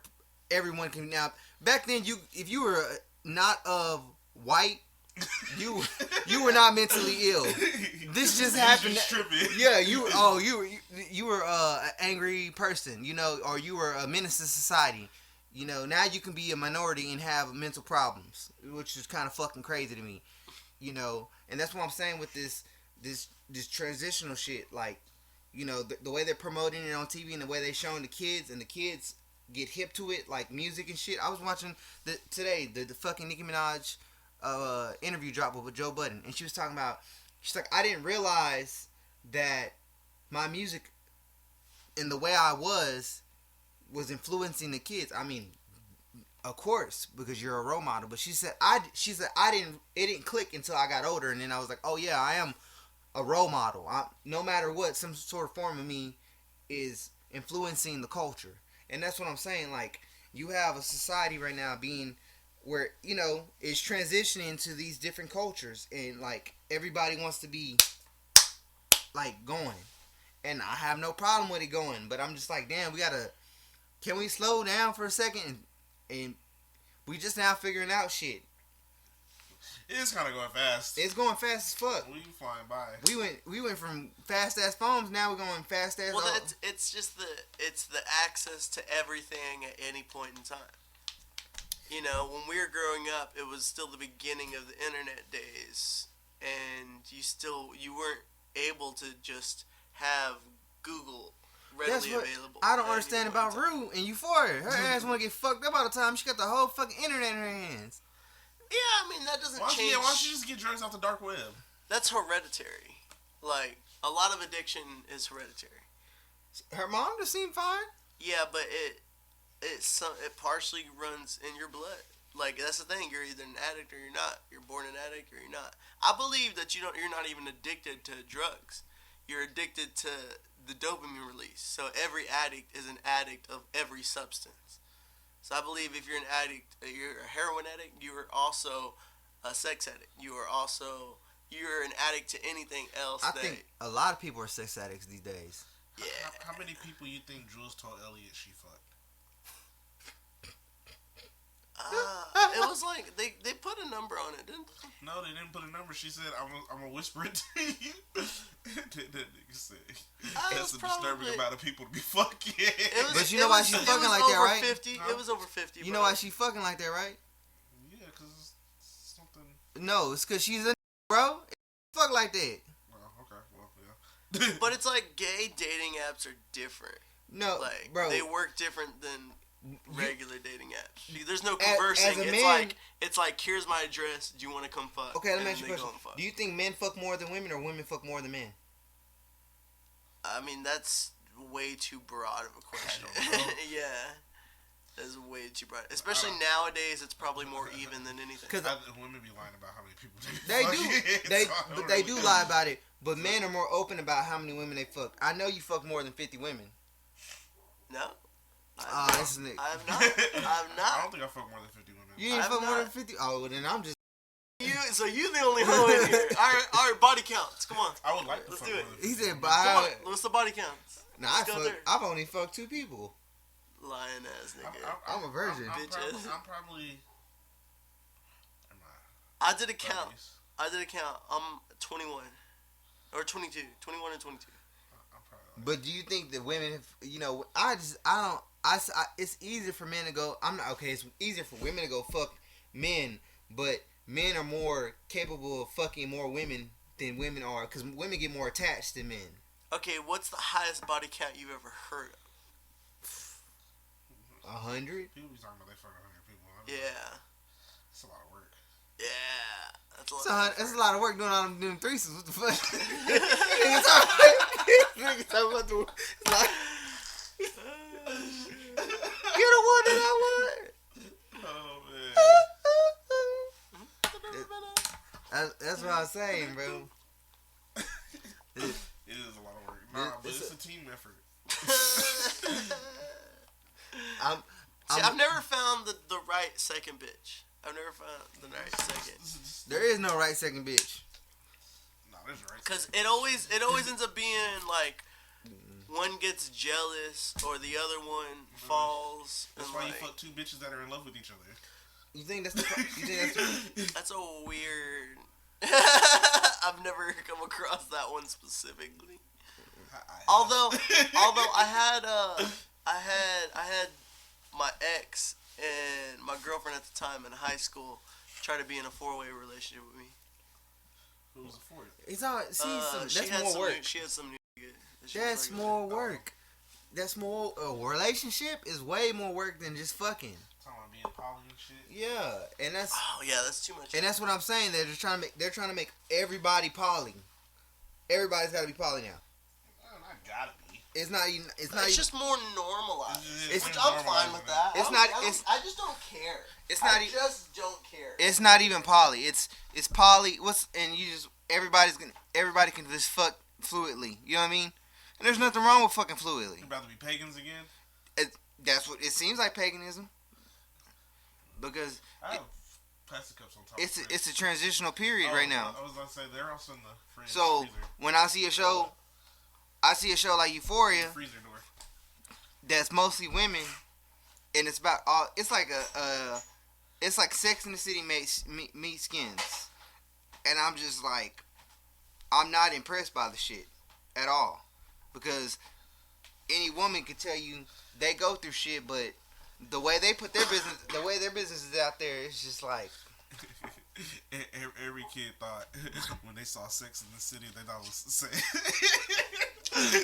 Everyone can now. Back then, if you were not of white, you were not mentally ill. This just happened. Yeah, you were an angry person, or you were a menace to society. Now you can be a minority and have mental problems, which is kind of fucking crazy to me. And that's what I'm saying with this transitional shit. Like, the way they're promoting it on TV and the way they're showing the kids, and the kids get hip to it, like music and shit. I was watching today the fucking Nicki Minaj interview drop with Joe Budden, and she's like, I didn't realize that my music and the way I was influencing the kids. I mean, of course, because you're a role model. But she said it didn't click until I got older, and then I was like, oh yeah, I am a role model. No matter what, some sort of form of me is influencing the culture, and that's what I'm saying. Like, you have a society right now being where it's transitioning to these different cultures, and like everybody wants to be like going, and I have no problem with it going. But I'm just like, damn, can we slow down for a second and we just now figuring out shit. It is kind of going fast. It's going fast as fuck. We flying by. We went from fast ass phones. Now we're going fast ass. Well, it's just the access to everything at any point in time. You know, when we were growing up, it was still the beginning of the internet days, and you weren't able to just have Google readily available. I don't understand about Rue and Euphoria. Her ass want to get fucked up all the time. She got the whole fucking internet in her hands. Yeah, I mean, that doesn't change. Why don't you just get drugs off the dark web? That's hereditary. Like, a lot of addiction is hereditary. Her mom just seemed fine. Yeah, but it partially runs in your blood. Like, that's the thing. You're either an addict or you're not. You're born an addict or you're not. I believe that you're not even addicted to drugs. You're addicted to the dopamine release. So every addict is an addict of every substance. So I believe if you're an addict, you're a heroin addict, you are also a sex addict. You're an addict to anything else. I think a lot of people are sex addicts these days. Yeah. How many people you think Jules told Elliot she fucked? It was like they put a number on it, didn't they? No, they didn't put a number. She said, "I'm gonna whisper it to you." That nigga said, "That's a disturbing amount of people to be fucking." But you know why she's fucking like that, right? 50. It was over 50. You know why she fucking like that, right? Yeah, cause it's something. No, it's cause she's a bro. Fuck like that. Oh, okay, well, yeah. But it's like gay dating apps are different. No, like, bro, they work different than regular dating apps. There's no conversing. It's like here's my address. Do you want to come fuck? Okay, let me ask you a question. Do you think men fuck more than women or women fuck more than men? I mean, that's way too broad of a question. Yeah, that's way too broad. Especially nowadays, it's probably more even than anything. Because women be lying about how many people they do lie about it. But men are more open about how many women they fuck. I know you fuck more than 50 women. No. This nigga. I'm not. I don't think I fuck more than 50 women. You ain't fuck more than 50? Oh, well, then I'm just... So you the only hoe in here. All right, body counts. Come on. I would like to Let's fuck do it. more than 50 He said, Come on. What's the body counts? Nah, I've only fucked 2 people. Lying ass nigga. I'm a virgin. I'm probably... I did a count. I'm 21. Or 22. 21 and 22. But do you think that women, it's easier for men to go, it's easier for women to go fuck men, but men are more capable of fucking more women than women are, because women get more attached than men. Okay, what's the highest body count you've ever heard of? 100? People be talking about they fuck 100 people. Yeah. That's a lot of work. Yeah. That's a lot of work doing all them threesomes. What the fuck? Niggas talking about the... Like, you're the one that I want. Oh, man. That's what I'm saying, bro. It is a lot of work. Nah, but it's a team effort. I've never found the right second bitch. I've never found the right second. There is no right second bitch. No, there's a right. Because it always ends up being like one gets jealous or the other one falls. That's why you fuck 2 bitches that are in love with each other. You think that's That's a weird. I've never come across that one specifically. Although I had my ex and my girlfriend at the time in high school try to be in a 4-way relationship with me. Who was it for? It's all. See, that's more work. She had some new nigga. That's more work. That's more. A relationship is way more work than just fucking. Talking about being poly and shit. Yeah, and that's. Oh yeah, that's too much. And that's what I'm saying. They're trying to make everybody poly. Everybody's got to be poly now. I gotta be. It's not even. It's just more normalized. I'm fine with that. I just don't care. I just don't care. It's not even poly. It's poly. Everybody can just fuck fluidly. You know what I mean? And there's nothing wrong with fucking fluidly. You about to be pagans again? That's what it seems like, paganism. Because I have plastic cups on top. It's a transitional period right now. I was gonna say they're also in the fridge. So freezer. when I see a show I see a show like Euphoria Freezer door. that's mostly women, and it's about all. It's like it's like Sex in the City meets Skins, and I'm just like, I'm not impressed by the shit at all, because any woman could tell you they go through shit, but the way they put their business is out there, it's just like. Every kid thought when they saw Sex in the City, they thought it was the same.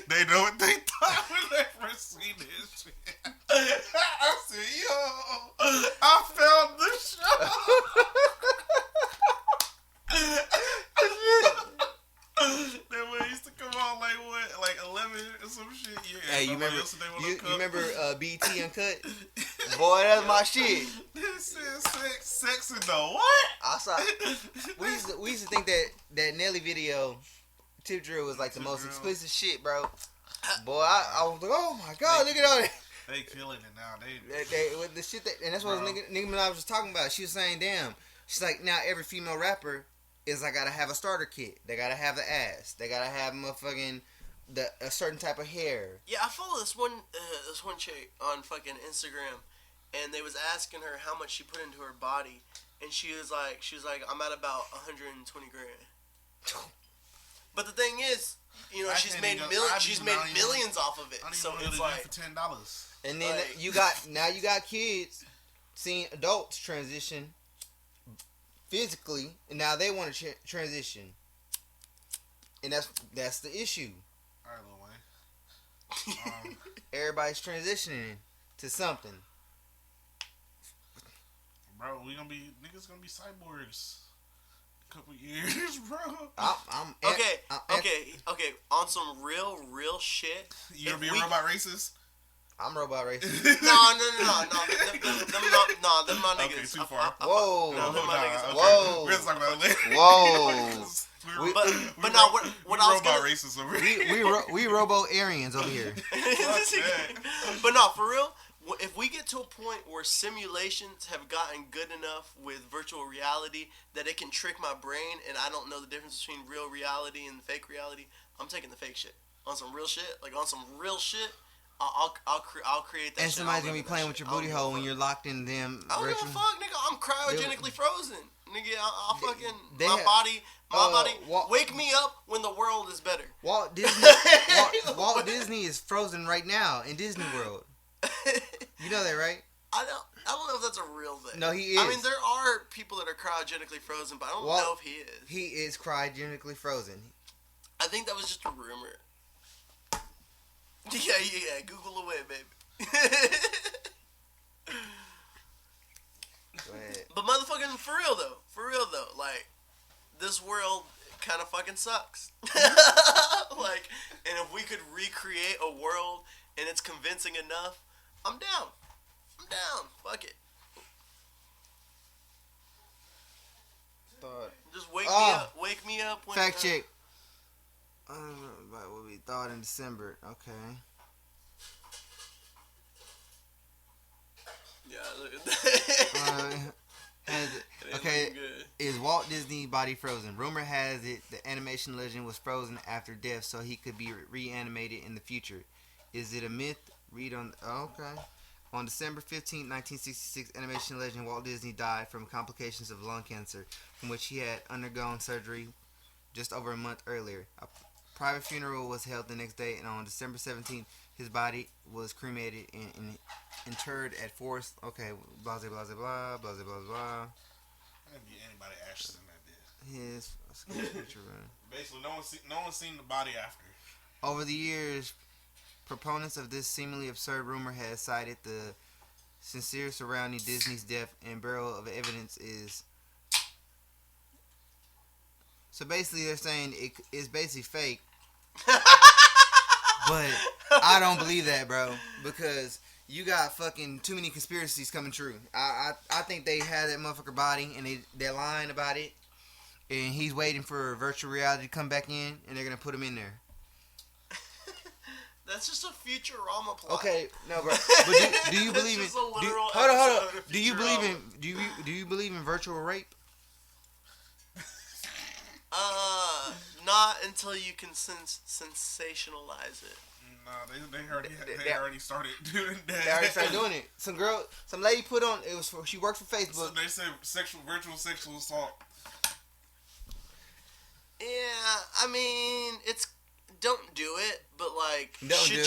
They know what they thought when they first seen this shit. I said, yo, I found the show. That way used to come on like what, like 11 or some shit. Yeah. Hey, you remember BET Uncut? Boy, Yeah. that's my shit. This is sex in the what? I saw. We used to think that Nelly video, Tip Drill, was like the most explicit shit, bro. Boy, I was like, oh my god, look at all that. They killing it now. They with the shit that, and that's what Nicki Minaj was talking about. She was saying, damn. She's like, now every female rapper is like gotta have a starter kit. They gotta have the ass. They gotta have motherfucking a certain type of hair. Yeah, I follow this one chick on fucking Instagram, and they was asking her how much she put into her body, and she was like, I'm at about 120 grand. But the thing is, you know, she's made millions off of it. So it's like for $10. And then like, you got kids seeing adults transition physically, and now they want to transition, and that's the issue. All right, Lil Wayne. Everybody's transitioning to something. Bro, niggas gonna be cyborgs. A couple years, bro. Okay. On some real shit. You gonna be a robot racist? I'm robot racist. No. Them my niggas. Okay, too far. Whoa. No, them my niggas. Okay. Whoa. We're gonna talk about it later. Whoa. But no, what I was robot gonna... racists over here. we robo-Aryans over here. But no, for real, if we get to a point where simulations have gotten good enough with virtual reality that it can trick my brain and I don't know the difference between real reality and fake reality, I'm taking the fake shit. On some real shit, I'll create that. And shit. somebody's gonna be playing with your booty hole when you're locked in them. I don't give a fuck, nigga. I'm cryogenically frozen, nigga. I'll fucking they my body. Walt, wake me up when the world is better. Walt Disney is frozen right now in Disney World. You know that, right? I don't know if that's a real thing. No, he is. I mean, there are people that are cryogenically frozen, but I don't know if he is. He is cryogenically frozen. I think that was just a rumor. Yeah. Google away, baby. But motherfucking for real though, like this world kind of fucking sucks. Like, and if we could recreate a world and it's convincing enough, I'm down. Fuck it. Just wake me up when fact check. About what we thought in December. Okay. Yeah, look at that. Okay, is Walt Disney body frozen? Rumor has it the animation legend was frozen after death so he could be reanimated in the future. Is it a myth? Read on... okay. On December 15, 1966, animation legend Walt Disney died from complications of lung cancer, from which he had undergone surgery just over a month earlier. A private funeral was held the next day, and on December 17th, his body was cremated and interred at Forest. Okay, blah blah blah blah blah blah blah. That'd be anybody ashes in that death. His picture. Basically, no one's seen the body after. Over the years, proponents of this seemingly absurd rumor has cited the sincere surrounding Disney's death and barrel of evidence is. So basically, they're saying it's basically fake. But I don't believe that, bro, because you got fucking too many conspiracies coming true. I think they had that motherfucker body and they're lying about it, and he's waiting for virtual reality to come back in, and they're gonna put him in there. That's just a Futurama plot. Okay, no, bro. But do you believe in? Hold on. Do you believe in virtual rape? Not until you can sensationalize it. Nah, they already started doing that. They already started doing it. Some lady put on. She worked for Facebook. So they said virtual sexual assault. Yeah, I mean, don't do it, but like, should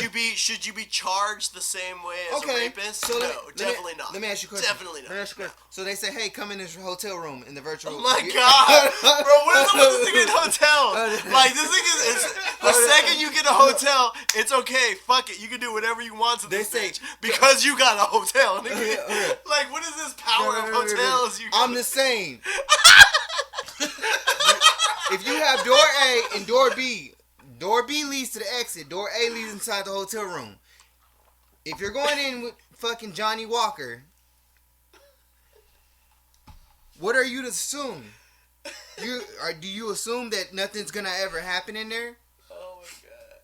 you be charged the same way as a rapist? So definitely not. Let me ask you a question. Definitely not. So they say, hey, come in this hotel room in the virtual. Oh my god, bro! What is up with this thing in hotels? Like this thing is the second you get a hotel, it's okay. Fuck it, you can do whatever you want to this bitch because you got a hotel. Like, what is this power of hotels? I'm the same. If you have door A and door B leads to the exit. Door A leads inside the hotel room. If you're going in with fucking Johnny Walker, what are you to assume? Do you assume that nothing's gonna ever happen in there? Oh my god.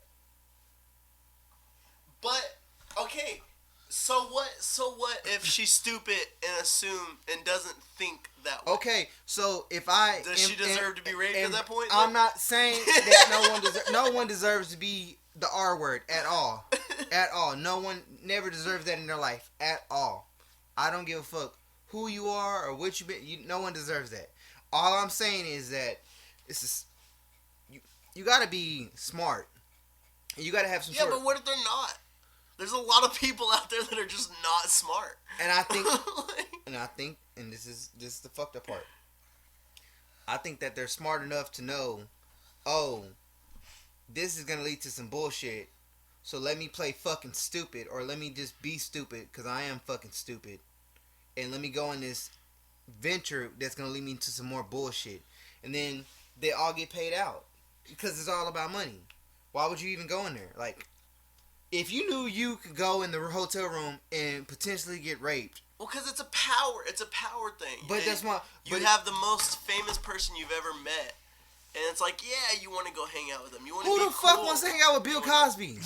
But okay, so what if she's stupid and assume and doesn't think that way? Okay, so if does she deserve to be raped at that point? I'm not saying that no one deserves to be the R word at all. At all. No one never deserves that in their life at all. I don't give a fuck who you are or what no one deserves that. All I'm saying is that you gotta be smart. You gotta have some. Yeah, but what if they're not? There's a lot of people out there that are just not smart. And I think, and this is the fucked up part. I think that they're smart enough to know, oh, this is gonna lead to some bullshit. So let me play fucking stupid, or let me just be stupid because I am fucking stupid, and let me go in this venture that's gonna lead me to some more bullshit, and then they all get paid out because it's all about money. Why would you even go in there? Like, if you knew you could go in the hotel room and potentially get raped. Well, because it's a power thing. But that's why you have the most famous person you've ever met, and it's like, yeah, you want to go hang out with them. You want to. Who the fuck wants to hang out with Bill Cosby?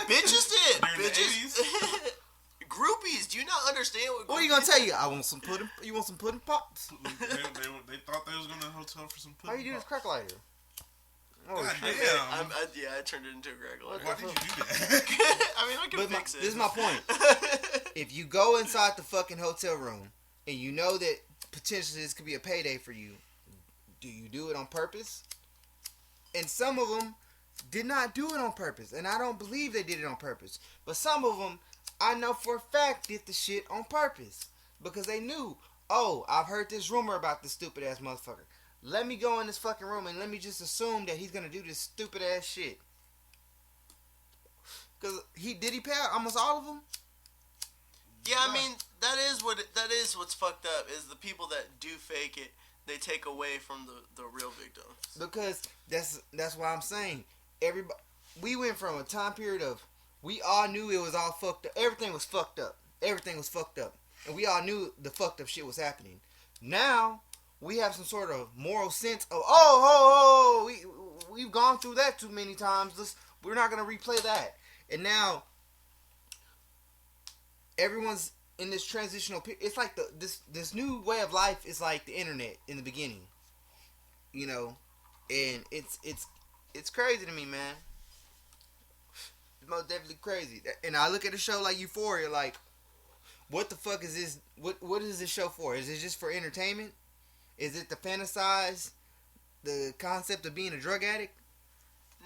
Bitches did. Bitches. Groupies. Do you not understand what? What are you gonna tell you? I want some pudding. You want some pudding pops? They thought they was gonna hotel for some pudding. How you do this crack lighter? Oh, God damn. I turned it into a crack lighter. Why did you do that? I mean, I can fix it. This is my point. If you go inside the fucking hotel room and you know that potentially this could be a payday for you, do you do it on purpose? And some of them did not do it on purpose, and I don't believe they did it on purpose. But some of them, I know for a fact, did the shit on purpose because they knew. Oh, I've heard this rumor about this stupid ass motherfucker. Let me go in this fucking room and let me just assume that he's gonna do this stupid ass shit. Cause he pay out almost all of them. Yeah, I mean that is what's fucked up is the people that do fake it. They take away from the real victims. Because that's why I'm saying we went from a time period of we all knew it was all fucked up. Everything was fucked up. Everything was fucked up, and we all knew the fucked up shit was happening. Now we have some sort of moral sense of we've gone through that too many times. We're not gonna replay that. And now everyone's in this transitional period. It's like this new way of life is like the internet in the beginning, you know, and it's crazy to me, man. It's most definitely crazy. And I look at a show like Euphoria, like, what the fuck is this? What is this show for? Is it just for entertainment? Is it to fantasize the concept of being a drug addict?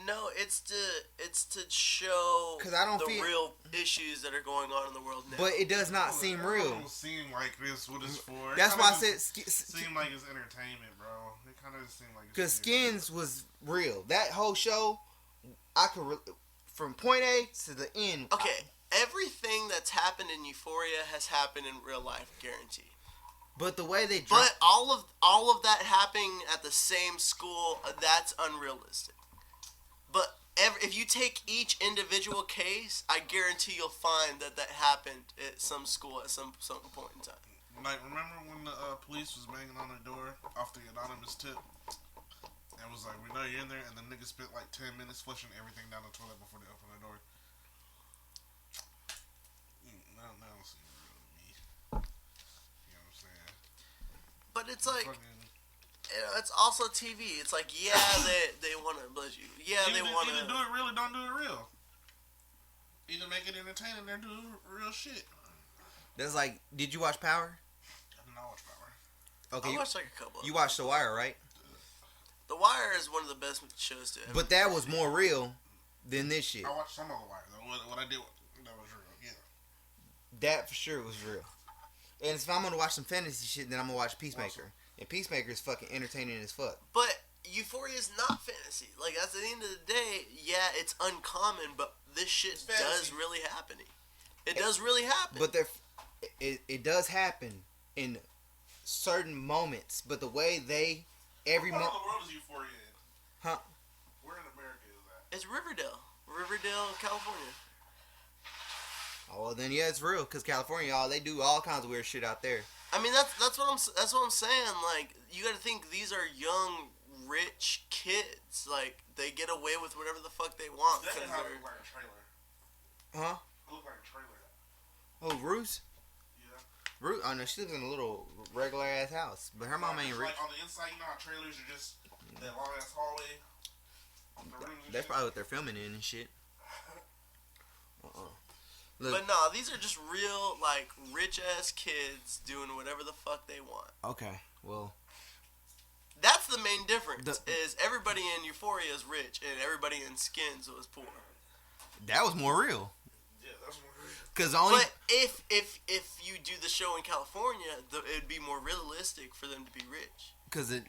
No, it's to show the real issues that are going on in the world now. But it does not seem real. It don't seem like this. What it's for? That's why I said. Seem like it's entertainment, bro. It kind of seemed like. Because Skins was real. That whole show, I could from point A to the end. Okay, everything that's happened in Euphoria has happened in real life, guaranteed. But the way they but all of that happening at the same school, that's unrealistic. But if you take each individual case, I guarantee you'll find that happened at some school at some point in time. Like, remember when the police was banging on the door off the anonymous tip? And was like, we know you're in there, and the nigga spent like 10 minutes flushing everything down the toilet before they opened the door. That don't seem real to me. You know what I'm saying? But it's like, it's also TV. It's like, yeah, they want to bless you. Yeah, they want to either do it real or don't do it real. Either make it entertaining or do real shit. That's like, did you watch Power? I did not watch Power. Okay, I watched like a couple. You watched The Wire, right? The Wire is one of the best shows to ever. But that was more real than this shit. I watched some of The Wire though. What I did, that was real. Yeah. That for sure was real. And if I'm gonna watch some fantasy shit, then I'm gonna watch Peacemaker. And Peacemaker is fucking entertaining as fuck. But Euphoria is not fantasy. Like, at the end of the day, yeah, it's uncommon, but this shit does really happen. It does really happen. But it does happen in certain moments. But the way they every What month. part of the world is Euphoria in? Huh? Where in America is that? It's Riverdale, California. Oh well, then yeah, it's real. Cause California, they do all kinds of weird shit out there. I mean, that's what I'm saying. Like, you got to think these are young, rich kids. Like, they get away with whatever the fuck they want. That Cause kind of they're... look like a trailer. Huh? It looked like a trailer. Oh, Ruth. Yeah. Ruth. Oh no, she lives in a little regular ass house, but her mom ain't rich. Like on the inside, you know how trailers are just that long ass hallway. The rooms and That's shit? probably what they're filming in and shit. Look, But no, these are just real, like, rich ass kids doing whatever the fuck they want. okay, well, That's the main difference. Is everybody in Euphoria is rich and everybody in Skins was poor. that was more real. Yeah, that's what it is. Cause only But if you do the show in California, it'd be more realistic for them to be rich. because the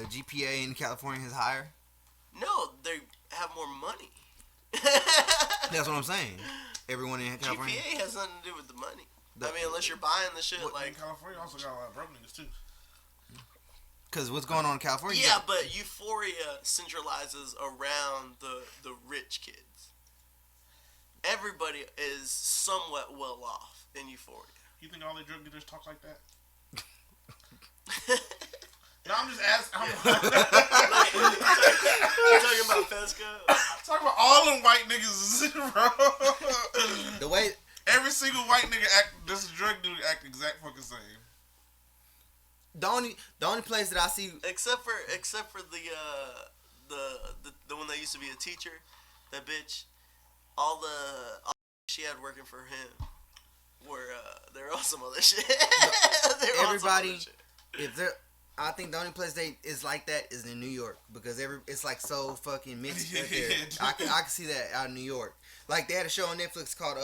GPA in California is higher. No, they have more money. That's what I'm saying. Everyone in California. GPA has nothing to do with the money. I mean, unless you're buying the shit In like. California also got a lot of broke niggas too. Because what's going on in California? Yeah, but Euphoria centralizes around the rich kids. Everybody is somewhat well off in Euphoria. You think all the drug dealers talk like that? No, I'm just asking. You talking about Fesco? Talking about all them white niggas, bro. The way Every single white nigga act, this drug dealer act exact fucking same. the only place that I see Except for the one that used to be a teacher, that bitch. All the she had working for him were there were on some other shit. everybody, if they're, I think the only place they is like that is in New York because it's like so fucking mixed out there. I can see that out in New York. Like they had a show on Netflix called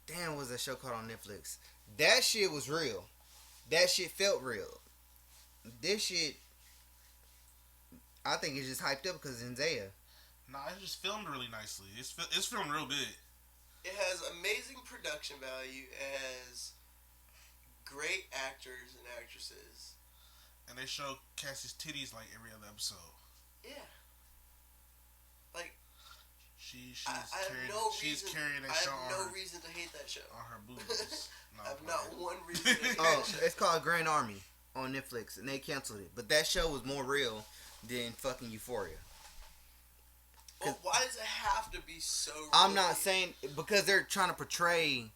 damn, what was that show called on Netflix? That shit was real. That shit felt real. This shit, I think it's just hyped up because Zendaya. Nah, it's just filmed really nicely. It's filmed real good. It has amazing production value. It has great actors and actresses. And they show Cassie's titties like every other episode. Yeah. Like, She's I have carrying, no she's reason. carrying that I show have on no her, reason to hate that show. on her boobs. No, I have I'm not playing. one reason to hate Oh, that show. it's called Grand Army on Netflix, and they canceled it. But that show was more real than fucking Euphoria. But why does it have to be so real? I'm not saying because they're trying to portray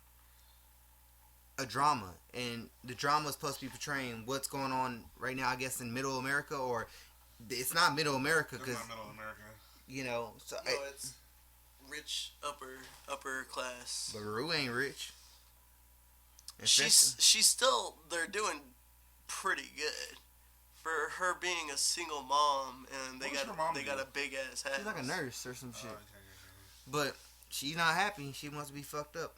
a drama, and the drama is supposed to be portraying what's going on right now. I guess in Middle America, or it's not Middle America It's because not middle America. you know. So No, it's rich upper class. but Rue ain't rich. She's still, they're doing pretty good for her being a single mom, and they What does got her mom they do? got a big ass house. She's like a nurse or some shit. Okay. But she's not happy. She wants to be fucked up.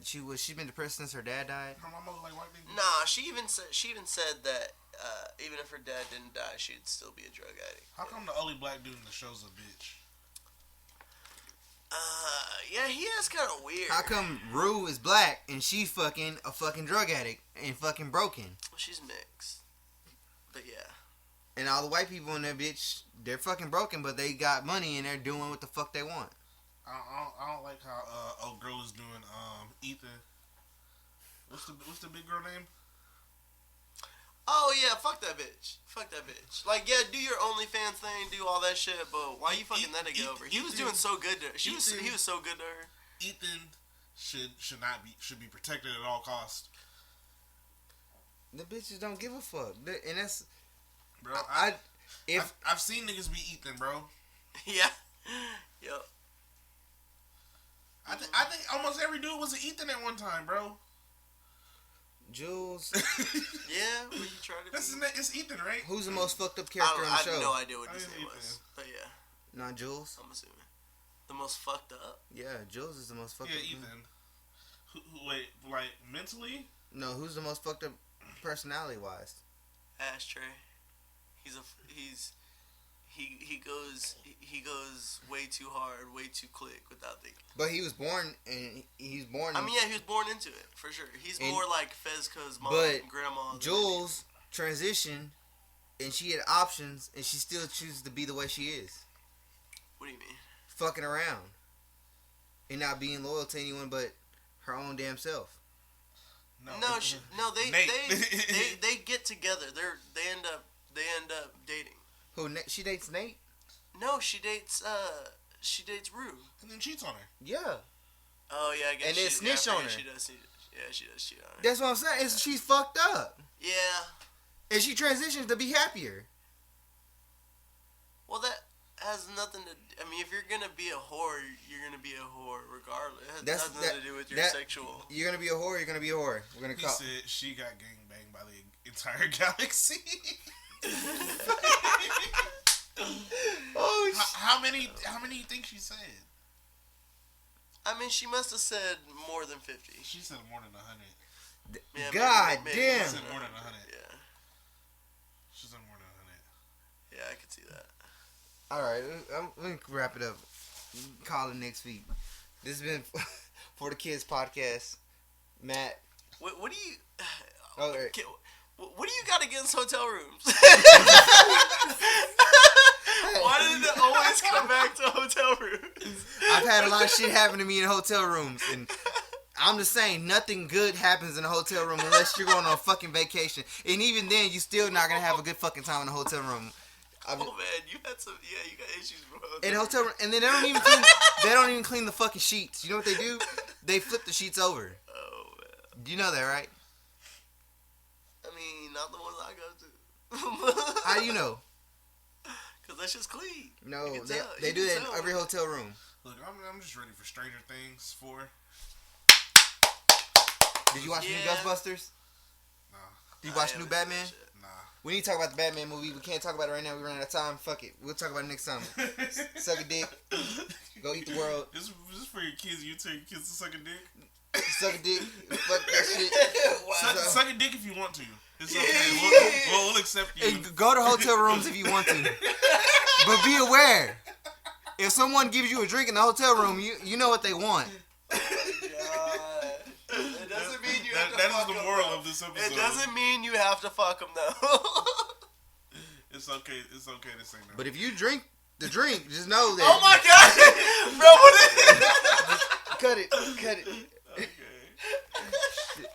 She's been depressed since her dad died. Her mama look like white niggas. Nah, she even said that even if her dad didn't die, she'd still be a drug addict. How come the only black dude in the show's a bitch? Yeah, he is kind of weird. How come Rue is black and she's fucking a fucking drug addict and fucking broken? Well, she's mixed. But yeah. And all the white people in that bitch, they're fucking broken, but they got money and they're doing what the fuck they want. I don't like how old girl is doing Ethan. What's the big girl name? Oh yeah, fuck that bitch. Fuck that bitch. Like, yeah, do your OnlyFans thing, do all that shit, but why you fucking that nigga over? He was doing so good to her. He was so good to her. Ethan should be protected at all costs. The bitches don't give a fuck, and that's Bro, I've seen niggas be eating, bro. Yeah. Yep. I think almost every dude was an Ethan at one time, bro. Jules. Yeah, when you try to. It's Ethan, right? Who's the most fucked up character on the show? I have no idea what his name was, but yeah. Not Jules. I'm assuming the most fucked up. Yeah, Jules is the most fucked up. Yeah, Ethan. Wait, like mentally? No, who's the most fucked up personality wise? Ashtray. He goes way too hard, way too quick without thinking. But he was born and he's born. I mean, yeah, he was born into it for sure. He's more like Fezca's mom and grandma. Jules transitioned, and she had options, and she still chooses to be the way she is. What do you mean? Fucking around and not being loyal to anyone but her own damn self. They get together. They end up dating. Who she dates Nate? No, she dates Rue. And then cheats on her. Yeah. Oh yeah, I guess. And then snitch on her. She does cheat on her. That's what I'm saying. She's fucked up. Yeah. And she transitions to be happier. Well, that has nothing to. I mean, if you're gonna be a whore, you're gonna be a whore regardless. It has nothing to do with your sexual. You're gonna be a whore. You're gonna be a whore. We're gonna call. He said she got gangbanged by the entire galaxy. Oh, how many do you think she said? I mean, she must have said more than 50. She said more than 100. Yeah, God maybe damn. She said more than 100. Yeah. She said more than 100. Yeah, I could see that. All right, let me wrap it up. Call it next week. This has been For the Kids podcast. Matt. What do you? All right. What do you got against hotel rooms? Why did it always come back to hotel rooms? I've had a lot of shit happen to me in hotel rooms, and I'm just saying nothing good happens in a hotel room unless you're going on a fucking vacation, and even then, you're still not gonna have a good fucking time in a hotel room. Oh man, you got issues, bro. In a hotel room, and then they don't even clean the fucking sheets. You know what they do? They flip the sheets over. Oh man. You know that, right? I mean, not the ones I go to. How do you know? Cause that's just clean. No, they do that in every hotel room. Look, I'm just ready for Stranger Things 4. Did you watch the new Ghostbusters? Nah. Did you watch the new Batman? Nah. We need to talk about the Batman movie. We can't talk about it right now. We ran out of time. Fuck it. We'll talk about it next time. Suck a dick. Go eat the world. This is for your kids. You tell your kids to suck a dick. Suck a dick. Fuck that shit. Wow. Suck a dick if you want to. It's okay. We'll accept you. And go to hotel rooms if you want to. But be aware. If someone gives you a drink in the hotel room, you know what they want. God. It doesn't mean you have to That fuck is the them, moral though. of this episode. It doesn't mean you have to fuck them though. It's okay. It's okay to say no. But if you drink the drink, just know that. Oh my god, bro! What is Cut it. Cut it. Okay. Shit.